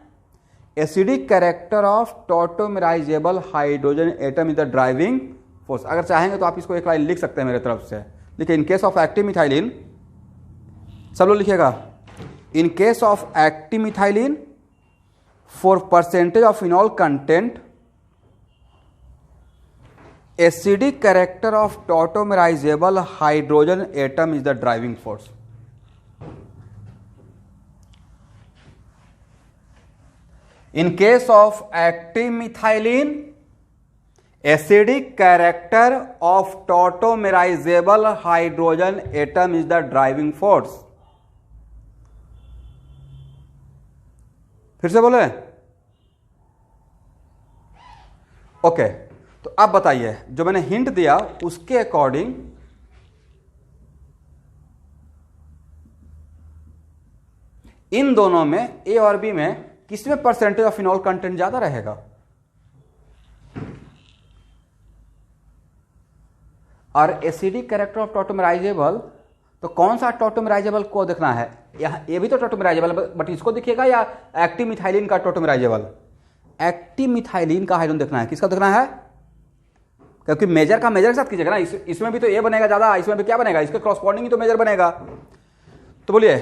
Acidic character of tautomerizable hydrogen atom is the driving force. अगर चाहेंगे तो आप इसको एक लाइन लिख सकते हैं मेरे तरफ से। देखिए, in case of active methylene, सब लोग लिखिएगा, in case of active methylene for percentage of enol content acidic character of tautomerizable hydrogen atom is the driving force. In case of active methylene, acidic character of tautomerizable hydrogen atom is the driving force। फिर से बोले? Okay, तो अब बताइए, जो मैंने hint दिया उसके अकॉर्डिंग इन दोनों में, ए और बी में, किसमें परसेंटेज ऑफ इनॉल कंटेंट ज्यादा रहेगा? और एसिडिक कैरेक्टर ऑफ टॉटोमेराइजेबल, तो कौन सा टॉटोमेराइजेबल को देखना है? यहां ये भी तो टॉटोमेराइजेबल, बट इसको देखिएगा या एक्टिव मिथाइलिन का टॉटोमेराइजेबल? एक्टिव मिथाइलिन का हाइड्रोजन देखना है। किसका देखना है? क्योंकि मेजर का मेजर के साथ कीजिएगा ना, इसमें भी तो ए बनेगा ज्यादा, इसमें भी क्या बनेगा? इसके क्रॉसपॉन्डिंग ही तो मेजर बनेगा। तो बोलिए,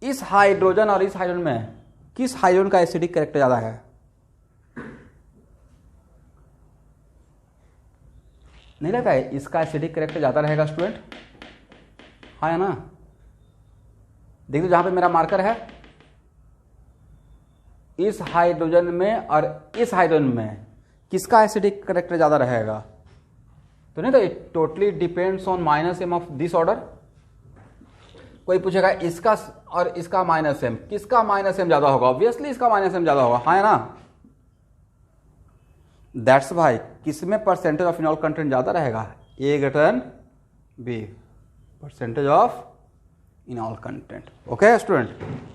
इस हाइड्रोजन और इस हाइड्रोजन में किस हाइड्रोजन का एसिडिक कैरेक्टर ज्यादा है? नहीं लगता है इसका एसिडिक कैरेक्टर ज्यादा रहेगा स्टूडेंट? हाँ है ना? देख दो जहां पे मेरा मार्कर है, इस हाइड्रोजन में और इस हाइड्रोजन में किसका एसिडिक कैरेक्टर ज्यादा रहेगा? तो नहीं, तो it totally depends on -m of this order. कोई पूछेगा इसका और इसका -m, किसका -m ज्यादा होगा? ऑब्वियसली इसका -m ज्यादा होगा, हाँ है ना? दैट्स भाई किसमें परसेंटेज ऑफ इनॉल कंटेंट ज्यादा रहेगा? A greater than B, percentage of enol content. Okay student,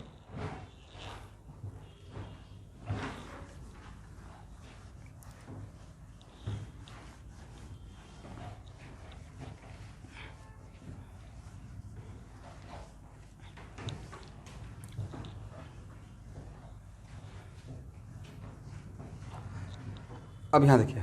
अब यहां देखिए,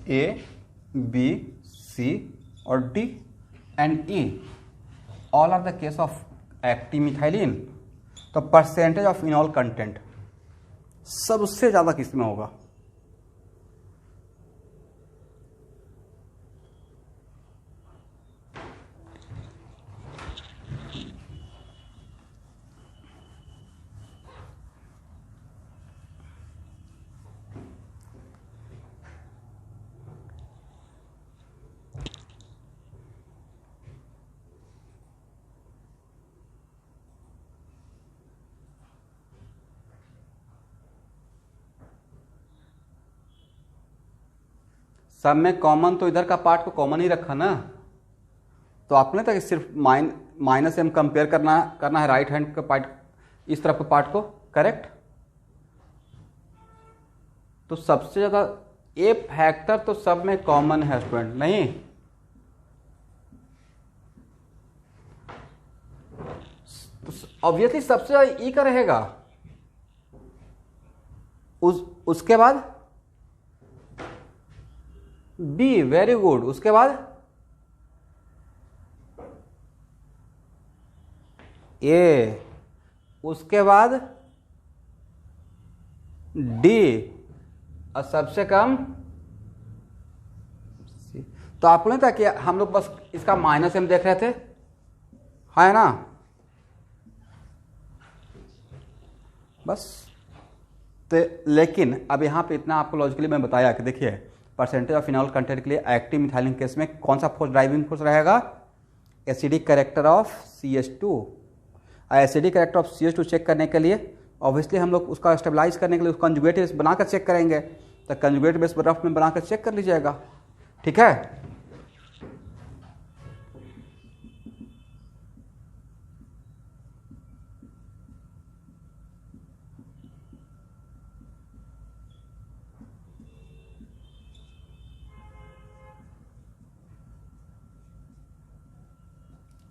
ए, बी, सी और D and E all are the case of active methylene. तो परसेंटेज ऑफ इनॉल कंटेंट सबसे ज्यादा किस में होगा? सब में कॉमन, तो इधर का पार्ट को कॉमन ही रखा ना। तो आपने तो सिर्फ -m कंपेयर करना है राइट हैंड का पार्ट, इस तरफ के पार्ट को, करेक्ट? तो सबसे ज्यादा ए फैक्टर तो सब में कॉमन है स्टूडेंट, नहीं? तो ऑब्वियसली सबसे ज्यादा ई का रहेगा। उसके बाद बी, वेरी गुड। उसके बाद ए, उसके बाद डी, और सबसे कम सी। तो आपको नहीं था कि हम लोग बस इसका माइनस एम देख रहे थे, है ना? बस। तो लेकिन अब यहाँ पे इतना आपको लॉजिकली मैं बताया कि देखिए परसेंटेज ऑफ फिनॉल कंटेंट के लिए एक्टिव मिथाइलिन केस में कौन सा फोर्स, ड्राइविंग फोर्स रहेगा? Acidic character of CH2। Acidic character of CH2 check करने के लिए ऑब्वियसली हम लोग उसका स्टेबलाइज करने के लिए कंजुगेट बेस बनाकर चेक करेंगे। तो कंजुगेट बेस रफ में बनाकर चेक कर लीजिएगा, ठीक है?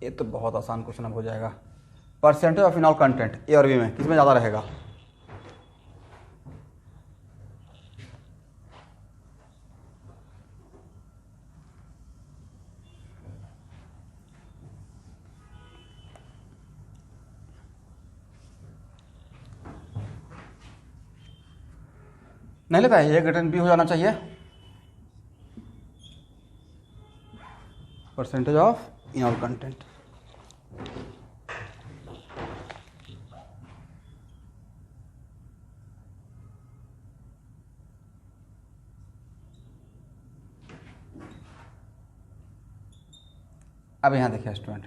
ये तो बहुत आसान क्वेश्चन अब हो जाएगा। परसेंटेज ऑफ फिनॉल कंटेंट ए और बी में किस में ज़्यादा रहेगा? नहीं लेता है, ए ग्रेटर देन बी हो जाना चाहिए। Percentage of enol content. अब यहां देखिए स्टूडेंट,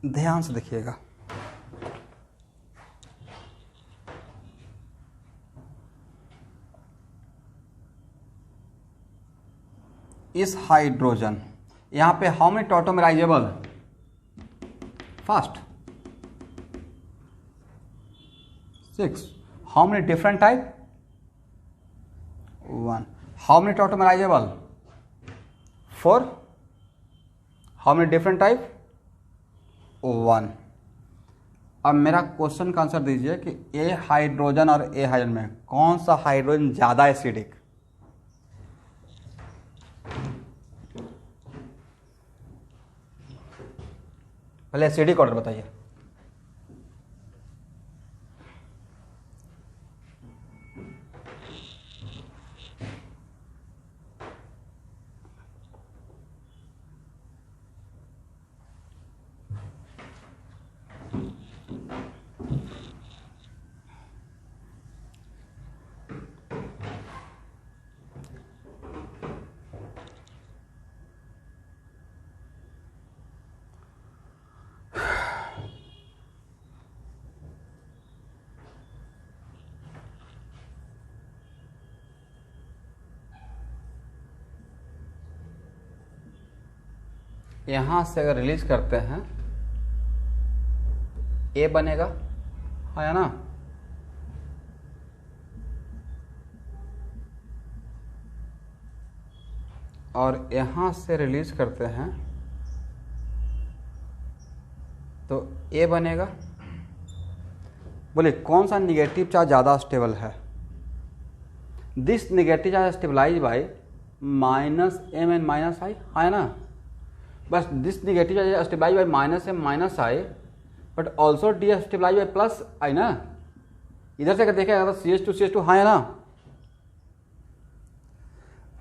ध्यान से देखिएगा। इस हाइड्रोजन यहां पे how many tautomerizable? First 6। How many different type? 1। How many tautomerizable? 4। How many different type? 1। अब मेरा क्वेश्चन का आंसर दीजिए कि ए हाइड्रोजन और ए हाइड्रोजन में कौन सा हाइड्रोजन ज्यादा एसिडिक? पहले एसिडिक ऑर्डर बताइए। यहां से अगर रिलीज करते हैं ए बनेगा, है ना? और यहां से रिलीज करते हैं तो ए बनेगा। बोले कौन सा निगेटिव चार्ज ज़्यादा स्टेबल है? This negative charge stabilize by minus M and minus I, है ना? बस this negative charge stabilize by minus M minus I, but also destabilize by plus I ना। इधर से अगर देखेगा तो CH2 है ना।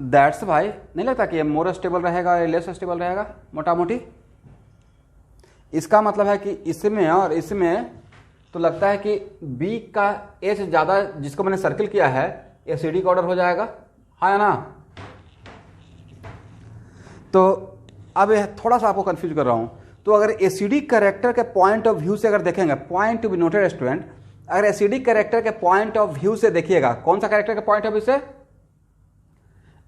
दैट्स भाई नहीं लगता कि ये मोर स्टेबल रहेगा या लेस स्टेबल रहेगा? मोटा मोटी इसका मतलब है कि इसमें और इसमें तो लगता है कि बी का एच ज़्यादा, जिसको मैंने सर्किल किया है, एसिडिक ऑर्डर हो जाएगा, है ना? तो अब थोड़ा सा आपको कंफ्यूज कर रहा हूं। तो अगर एसिडिक कैरेक्टर के पॉइंट ऑफ व्यू से अगर देखेंगे, point to be noted student, अगर एसिडिक कैरेक्टर के पॉइंट ऑफ व्यू से देखिएगा, कौन सा कैरेक्टर के पॉइंट ऑफ व्यू से?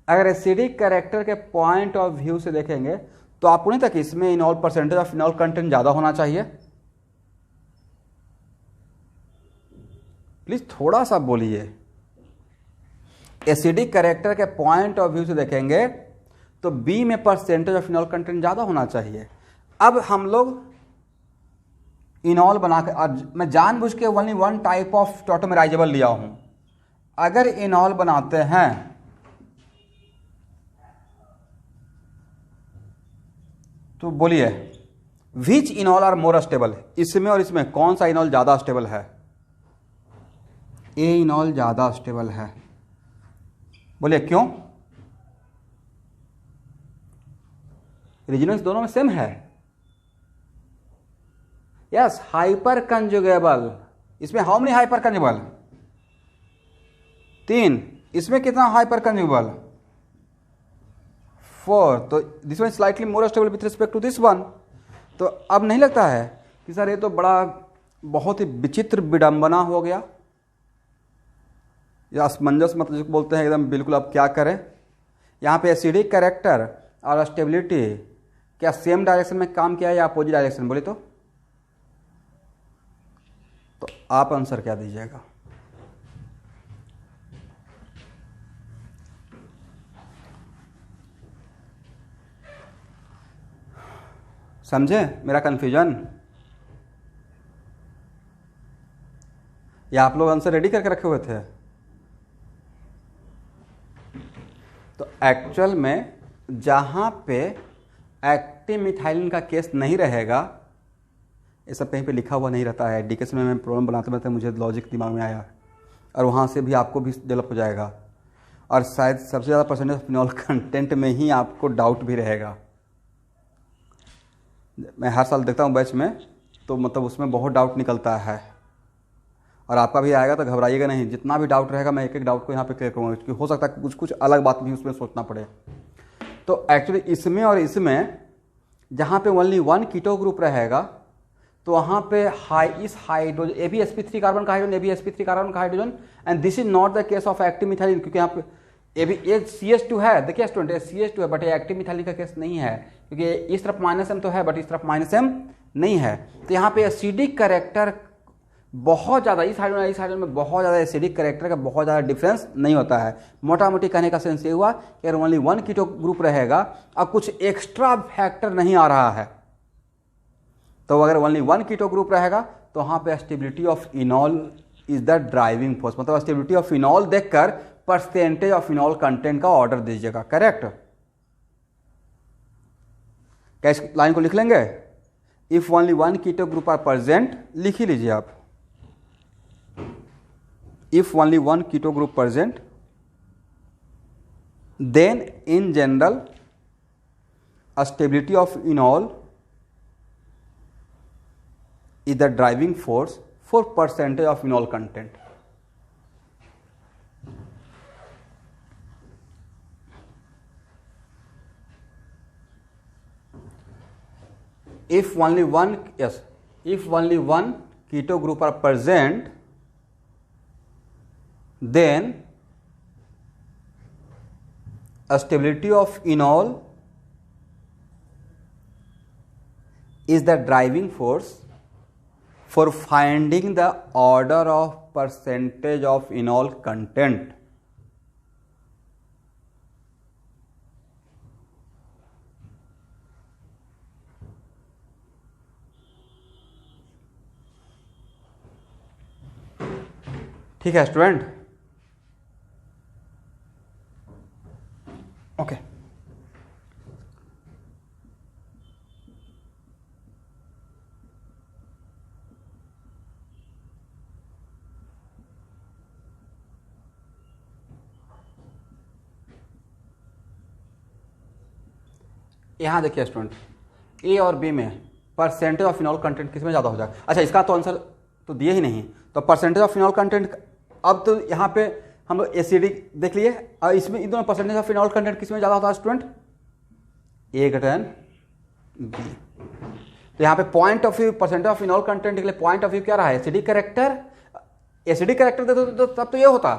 अगर एसिडिक कैरेक्टर के पॉइंट ऑफ व्यू से देखेंगे तो आपको नहीं था कि इसमें इनॉल परसेंटेज ऑफ इनॉल कंटेंट ज्यादा होना चाहिए? प्लीज थोड़ा सा बोलिए। एसिडिक कैरेक्टर के पॉइंट ऑफ व्यू से देखेंगे तो बी में परसेंटेज ऑफ इनॉल कंटेंट ज्यादा होना चाहिए। अब हम लोग इनॉल बना के, और मैं जानबूझ के ओनली वन टाइप ऑफ टॉटोमराइजेबल लिया हूं। अगर इनॉल बनाते हैं तो बोलिए विच इनॉल आर मोर स्टेबल, इसमें और इसमें कौन सा इनॉल ज़्यादा स्टेबल है? ए इनॉल ज़्यादा स्टेबल है। बोलिए क्यों? रीजनेंस दोनों में सेम है। Yes, hyperconjugable. इसमें हाउ मेनी हाइपर कंजुगेबल? 3। इसमें कितना हाइपर कंजुगेबल? 4। तो this one slightly more stable with respect to this one. तो अब नहीं लगता है कि सर ये तो बड़ा बहुत ही विचित्र विडंबना हो गया, या असमंजस मतलब जिसको बोलते हैं एकदम बिल्कुल अब क्या करें। यहाँ पे एसिडिक कैरेक्टर और स्टेबिलिटी क्या सेम डायरेक्शन में काम किया है या अपोजिट डायरेक्शन? बोले तो आप आंसर क्या दीजिएगा? समझे मेरा कन्फ्यूजन? या आप लोग आंसर रेडी करके रखे हुए थे? तो एक्चुअल में जहां पे एक्टिव मिथाइलिन का केस नहीं रहेगा, ये सब कहीं पे लिखा हुआ नहीं रहता है। डीकेएस में मैं प्रॉब्लम बनाते बनाते मुझे लॉजिक दिमाग में आया, और वहाँ से भी आपको भी डेवलप हो जाएगा, और शायद सबसे ज़्यादा परसेंटेज ऑफ फिनॉल कंटेंट में ही आपको डाउट भी रहेगा। मैं हर साल देखता हूँ बैच में, तो मतलब उसमें बहुत डाउट निकलता है, और आपका भी आएगा तो घबराइएगा नहीं। जितना भी डाउट रहेगा मैं एक एक डाउट को यहाँ पे क्लियर करूँगा, क्योंकि हो सकता है कुछ कुछ अलग बात भी उसमें सोचना पड़े। तो एक्चुअली इसमें और इसमें जहाँ पे ओनली 1 कीटो ग्रुप रहेगा, तो वहाँ पे इस हाइड्रोजन AbSp3 कार्बन का हाइड्रोजन, AbSp3 कार्बन का hydrogen, and this is not the case of active methylene, क्योंकि यहाँ पे CH2 है। देखिए स्टूडेंट, CH2 है बट ये एक्टिव मिथाइलिन का केस नहीं है, क्योंकि इस तरफ -M तो है बट इस तरफ -M नहीं है। तो यहाँ पे एसिडिक कैरेक्टर बहुत ज़्यादा, इस हाइड्रोजन में बहुत ज़्यादा एसिडिक कैरेक्टर का बहुत ज़्यादा डिफरेंस नहीं होता है। मोटा मोटी कहने का सेंस ये हुआ कि अगर ओनली 1 कीटो ग्रुप रहेगा और कुछ एक्स्ट्रा फैक्टर नहीं आ रहा है, तो अगर ओनली 1 कीटो ग्रुप रहेगा तो वहाँ पे stability of enol is the driving force. मतलब स्टेबिलिटी ऑफ इनॉल देखकर परसेंटेज ऑफ इनॉल कंटेंट का ऑर्डर दीजिएगा। करेक्ट? क्या इस लाइन को लिख लेंगे? If only 1 keto group are present, लिख ही लीजिए आप। If only 1 keto group present, then in general stability of enol is the driving force for percentage of phenol content. If only one keto group are present, then a stability of enol is the driving force for finding the order of percentage of enol content. ठीक है student? Okay. यहाँ देखिए student, ए और B में percentage of phenol content किस में ज़्यादा हो जाएगा? अच्छा, इसका तो आंसर तो दिए ही नहीं, तो परसेंटेज ऑफ फिनॉल कंटेंट, अब तो यहाँ पे हम लोग एसिडिक देख लिए, और इसमें इन दोनों परसेंटेज ऑफ फिनॉल कंटेंट किस में ज़्यादा होता है स्टूडेंट? ए ग्रेटर बी। तो यहाँ पे point of view percentage of phenol content के लिए पॉइंट ऑफ व्यू क्या रहा है? Acidic character. एसिडिक कैरेक्टर देते तो तब तो ये होता,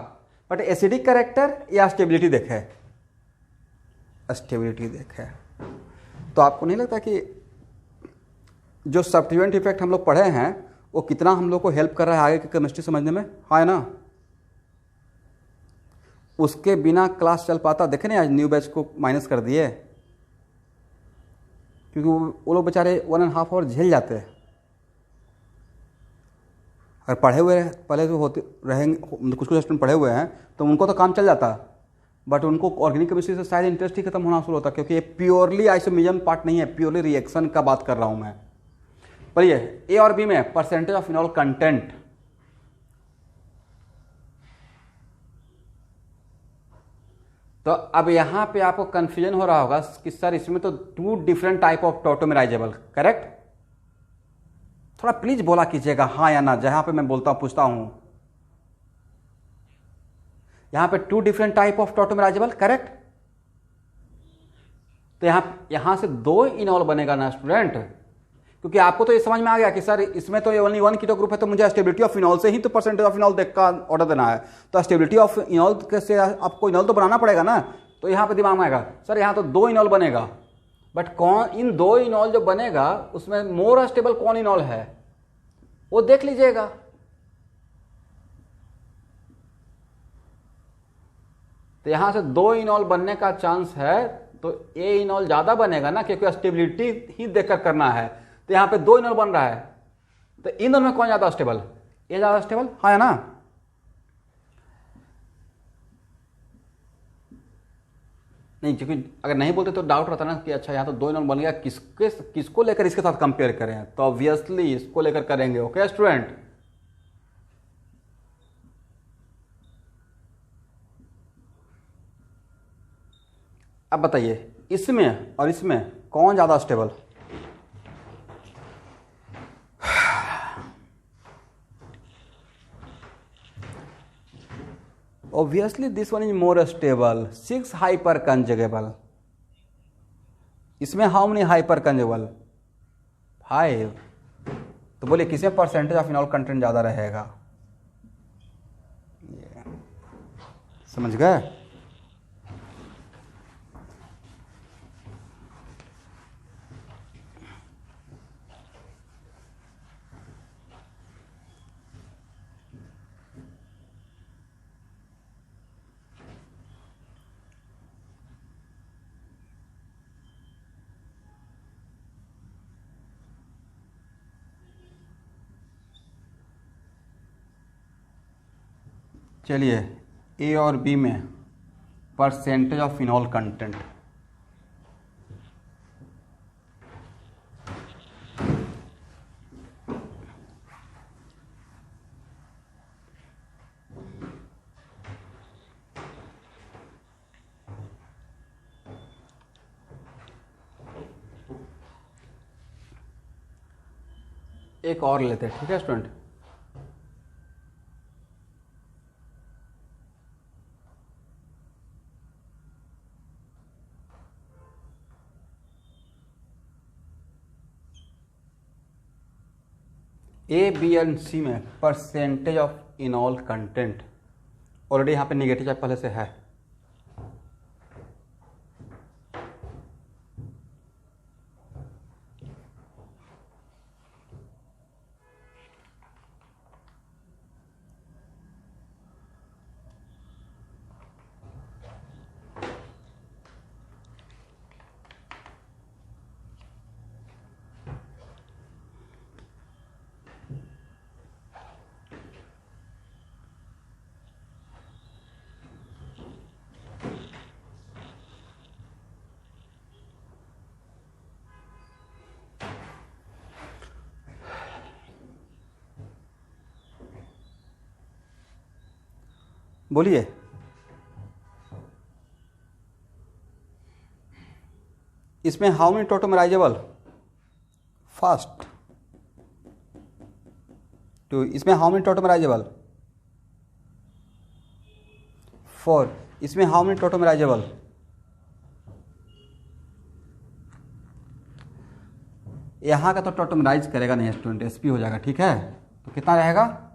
बट एसिडिक कैरेक्टर या स्टेबिलिटी देखे, स्टेबिलिटी देखे। तो आपको नहीं लगता कि जो सब्स्टिट्यूएंट इफेक्ट हम लोग पढ़े हैं वो कितना हम लोग को हेल्प कर रहा है आगे की केमिस्ट्री समझने में? हाँ, है ना? उसके बिना क्लास चल पाता? देखे नहीं, आज न्यू बैच को माइनस कर दिए, क्योंकि वो लोग बेचारे 1.5 आवर झेल जाते हैं, और पढ़े हुए पहले तो होते रहेंगे, कुछ स्टूडेंट पढ़े हुए हैं तो उनको तो काम चल जाता, बट उनको ऑर्गेनिक केमिस्ट्री से शायद इंटरेस्ट ही खत्म होना शुरू होता, क्योंकि ये प्योरली आइसोमेरिज्म पार्ट नहीं है, प्योरली रिएक्शन का बात कर रहा हूं मैं। पर ये ए और बी में परसेंटेज ऑफ इनॉल कंटेंट, तो अब यहां पे आपको कंफ्यूजन हो रहा होगा कि सर इसमें तो 2 डिफरेंट टाइप ऑफ टॉटोमेराइजेबल, करेक्ट? थोड़ा प्लीज बोला कीजिएगा हाँ या ना, जहां पे मैं बोलता हूं पूछता हूं। यहां पे 2 डिफरेंट टाइप ऑफ टॉटोमेराइजेबल, करेक्ट? तो यहां से 2 इनॉल बनेगा ना स्टूडेंट, क्योंकि आपको तो ये समझ में आ गया कि सर इसमें तो ये ओनली 1 कीटो ग्रुप है, तो मुझे स्टेबिलिटी ऑफ इनॉल से ही तो परसेंटेज ऑफ इनॉल देख का ऑर्डर देना है। तो स्टेबिलिटी ऑफ इनॉल से आपको इनॉल तो बनाना पड़ेगा ना। तो यहां पे दिमाग में आएगा सर यहां तो 2 इनॉल बनेगा, बट कौन इन 2 इनॉल जो बनेगा उसमें मोर स्टेबल कौन इनॉल है वो देख लीजिएगा। तो यहां से 2 इनॉल बनने का चांस है, तो ए इनॉल ज्यादा बनेगा ना, क्योंकि स्टेबिलिटी ही देखकर करना है। तो यहां पे 2 इनॉल बन रहा है, तो इन दोनों में कौन ज्यादा स्टेबल? ए ज्यादा स्टेबल, हाँ है ना? नहीं, क्योंकि अगर नहीं बोलते तो डाउट रहता ना कि अच्छा यहां तो 2 इनॉल बन गया, किसको लेकर इसके साथ कंपेयर करें? तो ऑब्वियसली इसको लेकर करेंगे। ओके स्टूडेंट, अब बताइए इसमें और इसमें कौन ज्यादा stable? Obviously this one is more stable, 6 hyper conjugable. इसमें हाउ मेनी हाइपर कंजुगेबल? 5। तो बोलिए किसमें परसेंटेज ऑफ इनॉल कंटेंट ज्यादा रहेगा? समझ गए? चलिए ए और बी में परसेंटेज ऑफ इनॉल कंटेंट, एक और लेते हैं, ठीक है student? A B and C में percentage of enol content, already यहाँ पे निगेटिव चार्ज पहले से है। बोलिए इसमें how many tautomerizable? First two. इसमें हाउ मेनी टॉटोमेराइजेबल? 4। इसमें हाउ मेनी टॉटोमेराइजेबल? यहां का तो टॉटोमेराइज करेगा नहीं स्टूडेंट, एसपी हो जाएगा, ठीक है? तो कितना रहेगा?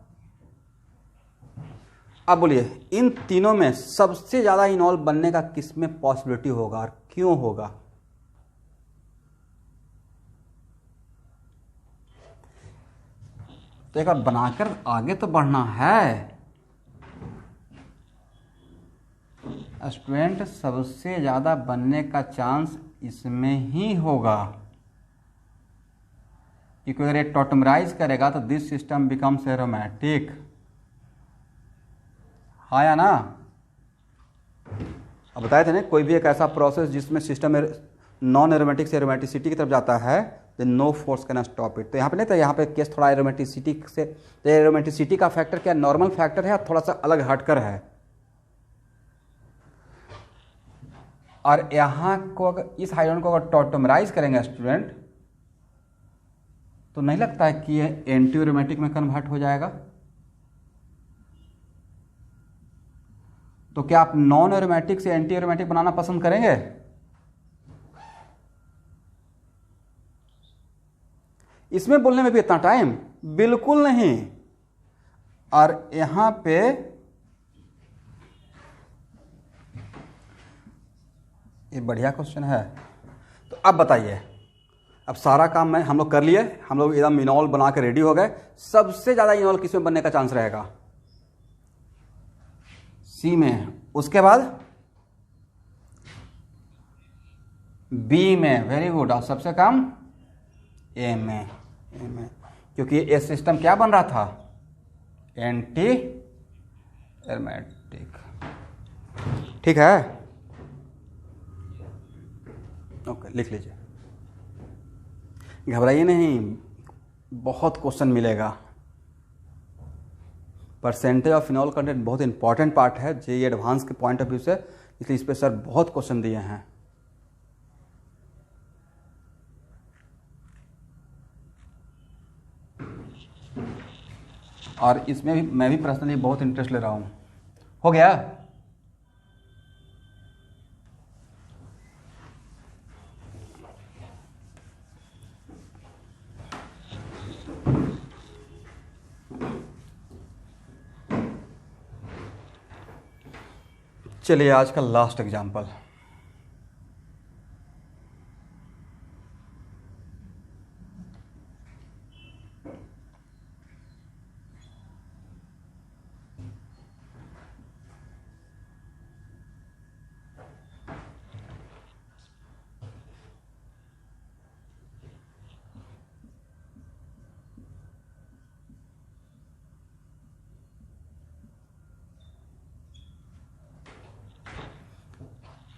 अब बोलिए इन तीनों में सबसे ज्यादा इनॉल बनने का किसमें पॉसिबिलिटी होगा और क्यों होगा? तो एक बार बनाकर आगे तो बढ़ना है स्टूडेंट। सबसे ज्यादा बनने का चांस इसमें ही होगा, क्योंकि अगर ये टॉटोमराइज करेगा तो दिस सिस्टम बिकम्स एरोमेटिक, हाँ या ना? अब बताए थे ना, कोई भी एक ऐसा प्रोसेस जिसमें सिस्टम नॉन एरोमेटिक से एरोमेटिसिटी की तरफ जाता है, then no force can stop it. तो यहाँ पे नहीं था, यहाँ पे केस थोड़ा एरोमेटिसिटी से, तो एरोमेटिसिटी का फैक्टर क्या नॉर्मल फैक्टर है और थोड़ा सा अलग हटकर है। और यहाँ को अगर इस हाइड्रोजन को अगर टॉटोमराइज करेंगे स्टूडेंट, तो नहीं लगता है कि ये एंटी एरोमेटिक में कन्वर्ट हो जाएगा। तो क्या आप नॉन एरोमेटिक से एंटी एरोमेटिक बनाना पसंद करेंगे? इसमें बोलने में भी इतना टाइम बिल्कुल नहीं। और यहां पे ये बढ़िया क्वेश्चन है। तो अब बताइए, अब सारा काम हम लोग कर लिए, हम लोग एकदम इनॉल बना के रेडी हो गए। सबसे ज्यादा इनॉल किस में बनने का चांस रहेगा? सी में। उसके बाद बी में, वेरी गुड। और सबसे कम ए में। क्योंकि ये सिस्टम क्या बन रहा था? Anti aromatic. ठीक है, ओके, लिख लीजिए, घबराइए नहीं, बहुत क्वेश्चन मिलेगा। परसेंटेज ऑफ फिनॉल कंटेंट बहुत इंपॉर्टेंट पार्ट है जेईई एडवांस के पॉइंट ऑफ व्यू से, इसलिए इस पर सर बहुत क्वेश्चन दिए हैं। और इसमें भी मैं भी पर्सनली बहुत इंटरेस्ट ले रहा हूं। हो गया? चलिए आज का लास्ट एग्जाम्पल।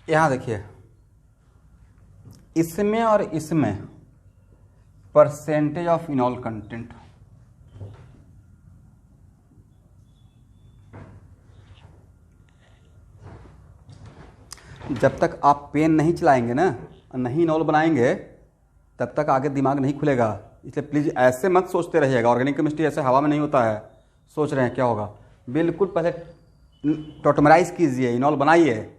यहां देखिए, इसमें और इसमें परसेंटेज ऑफ इनॉल कंटेंट, जब तक आप पेन नहीं चलाएंगे ना और नहीं इनॉल बनाएंगे, तब तक आगे दिमाग नहीं खुलेगा। इसलिए प्लीज़ ऐसे मत सोचते रहिएगा, ऑर्गेनिक केमिस्ट्री ऐसे हवा में नहीं होता है। सोच रहे हैं क्या होगा, बिल्कुल पहले टॉटमराइज कीजिए, इनॉल बनाइए।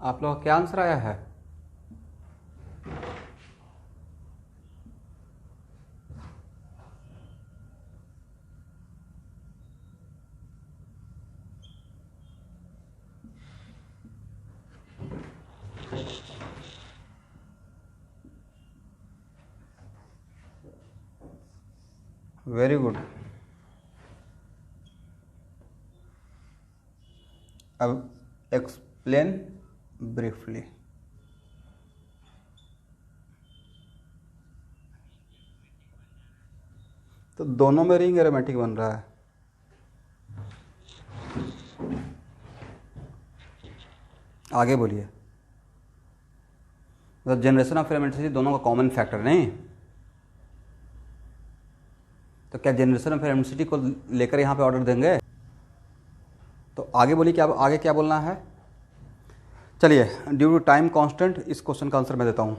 आप लोग क्या आंसर आया है? Very good. अब एक्सप्लेन ब्रीफली। तो तो दोनों में रिंग एरोमेटिक बन रहा है। आगे बोलिए। मतलब जनरेशन ऑफ एरोमेटिसिटी दोनों का कॉमन फैक्टर नहीं, तो क्या जनरेशन ऑफ एरोमेटिसिटी को लेकर यहाँ पे ऑर्डर देंगे? तो आगे बोलिए, क्या आगे क्या बोलना है? चलिए, ड्यू टू टाइम कांस्टेंट इस क्वेश्चन का आंसर मैं देता हूँ।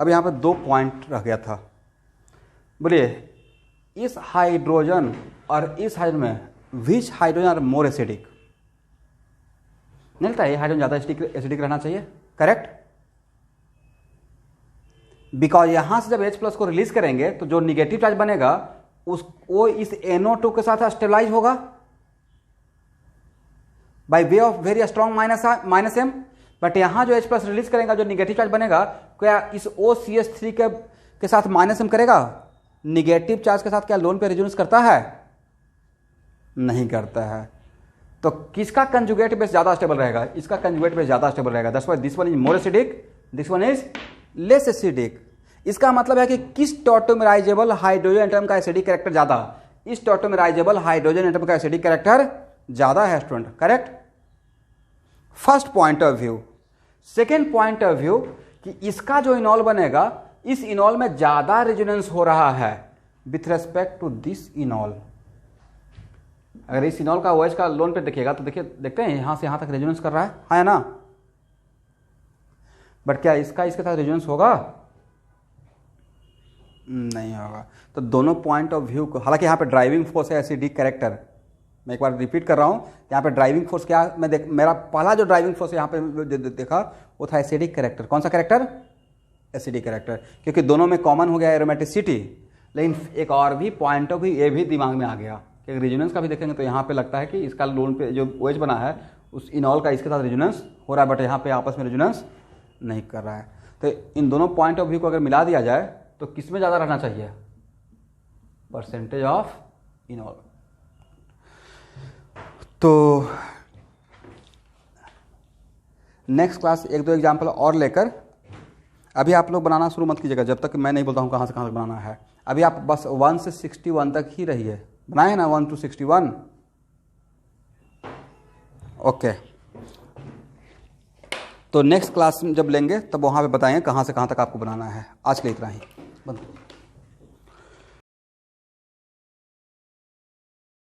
अब यहाँ पे 2 पॉइंट रह गया था। बोलिए, इस हाइड्रोजन और इस हाइड्रोजन में विच हाइड्रोजन आर मोर एसिडिक? नहीं लगता है ये हाइड्रोजन ज़्यादा एसिडिक रहना चाहिए, करेक्ट? बिकॉज यहां से जब H+ को रिलीज करेंगे तो जो निगेटिव चार्ज बनेगा वो इस NO2 के साथ स्टेबलाइज होगा bye way of very strong minus M। But यहां जो H+ रिलीज करेगा, जो निगेटिव चार्ज बनेगा, क्या इस OCH3 के साथ -M करेगा? निगेटिव चार्ज के साथ क्या लोन पे रेजोनेंस करता है? नहीं करता है। तो किसका कंजुगेट बेस ज्यादा स्टेबल रहेगा? इसका कंजुगेट बेस ज्यादा स्टेबल रहेगा। That's why this one is more acidic, this one is less acidic. इसका मतलब है कि किस टॉटोमेराइजेबल हाइड्रोजन एटम का एसिडिक कैरेक्टर ज्यादा? इस टॉटोमेराइजेबल हाइड्रोजन एटम का एसिडिक कैरेक्टर ज्यादा है student, correct? First point of view. Second point of view कि इसका जो इनॉल बनेगा, इस इनॉल में ज्यादा रेजोनेंस हो रहा है with respect to this enol. अगर इस इनॉल का OH का लोन पे देखिएगा तो देखते हैं यहां से यहां तक रेजोनेंस कर रहा है ना? बट क्या इसका इसके साथ रेजोनेंस होगा? नहीं होगा। तो दोनों पॉइंट ऑफ व्यू को, हालांकि यहाँ पे ड्राइविंग फोर्स है एसिडिक कैरेक्टर, मैं एक बार रिपीट कर रहा हूँ, यहाँ पे ड्राइविंग फोर्स क्या, मेरा पहला जो ड्राइविंग फोर्स यहाँ पे देखा वो था एसिडिक कैरेक्टर। कौन सा कैरेक्टर? एसिडिक कैरेक्टर, क्योंकि दोनों में कॉमन हो गया एरोमेटिसिटी। लेकिन एक और भी पॉइंट ऑफ व्यू ये भी दिमाग में आ गया कि रेजोनेंस का भी देखेंगे तो यहाँ पे लगता है कि इसका लोन पे जो OH बना है उस इनॉल का इसके साथ रेजोनेंस हो रहा है, बट यहाँ पे आपस में रेजोनेंस नहीं कर रहा है। तो इन दोनों पॉइंट ऑफ व्यू को अगर मिला दिया जाए तो किस में ज़्यादा रहना चाहिए? Percentage of इनॉल। तो नेक्स्ट क्लास 1-2 एग्जाम्पल और लेकर, अभी आप लोग बनाना शुरू मत कीजिएगा जब तक मैं नहीं बोलता हूँ कहाँ से कहाँ तक बनाना है। अभी आप बस 1 से 61 तक ही रहिए। बनाए ना 1 to 61? ओके। तो नेक्स्ट क्लास में जब लेंगे तब वहाँ पे बताएंगे कहाँ से कहाँ तक आपको बनाना है। आज के लिए इतना ही। बंद।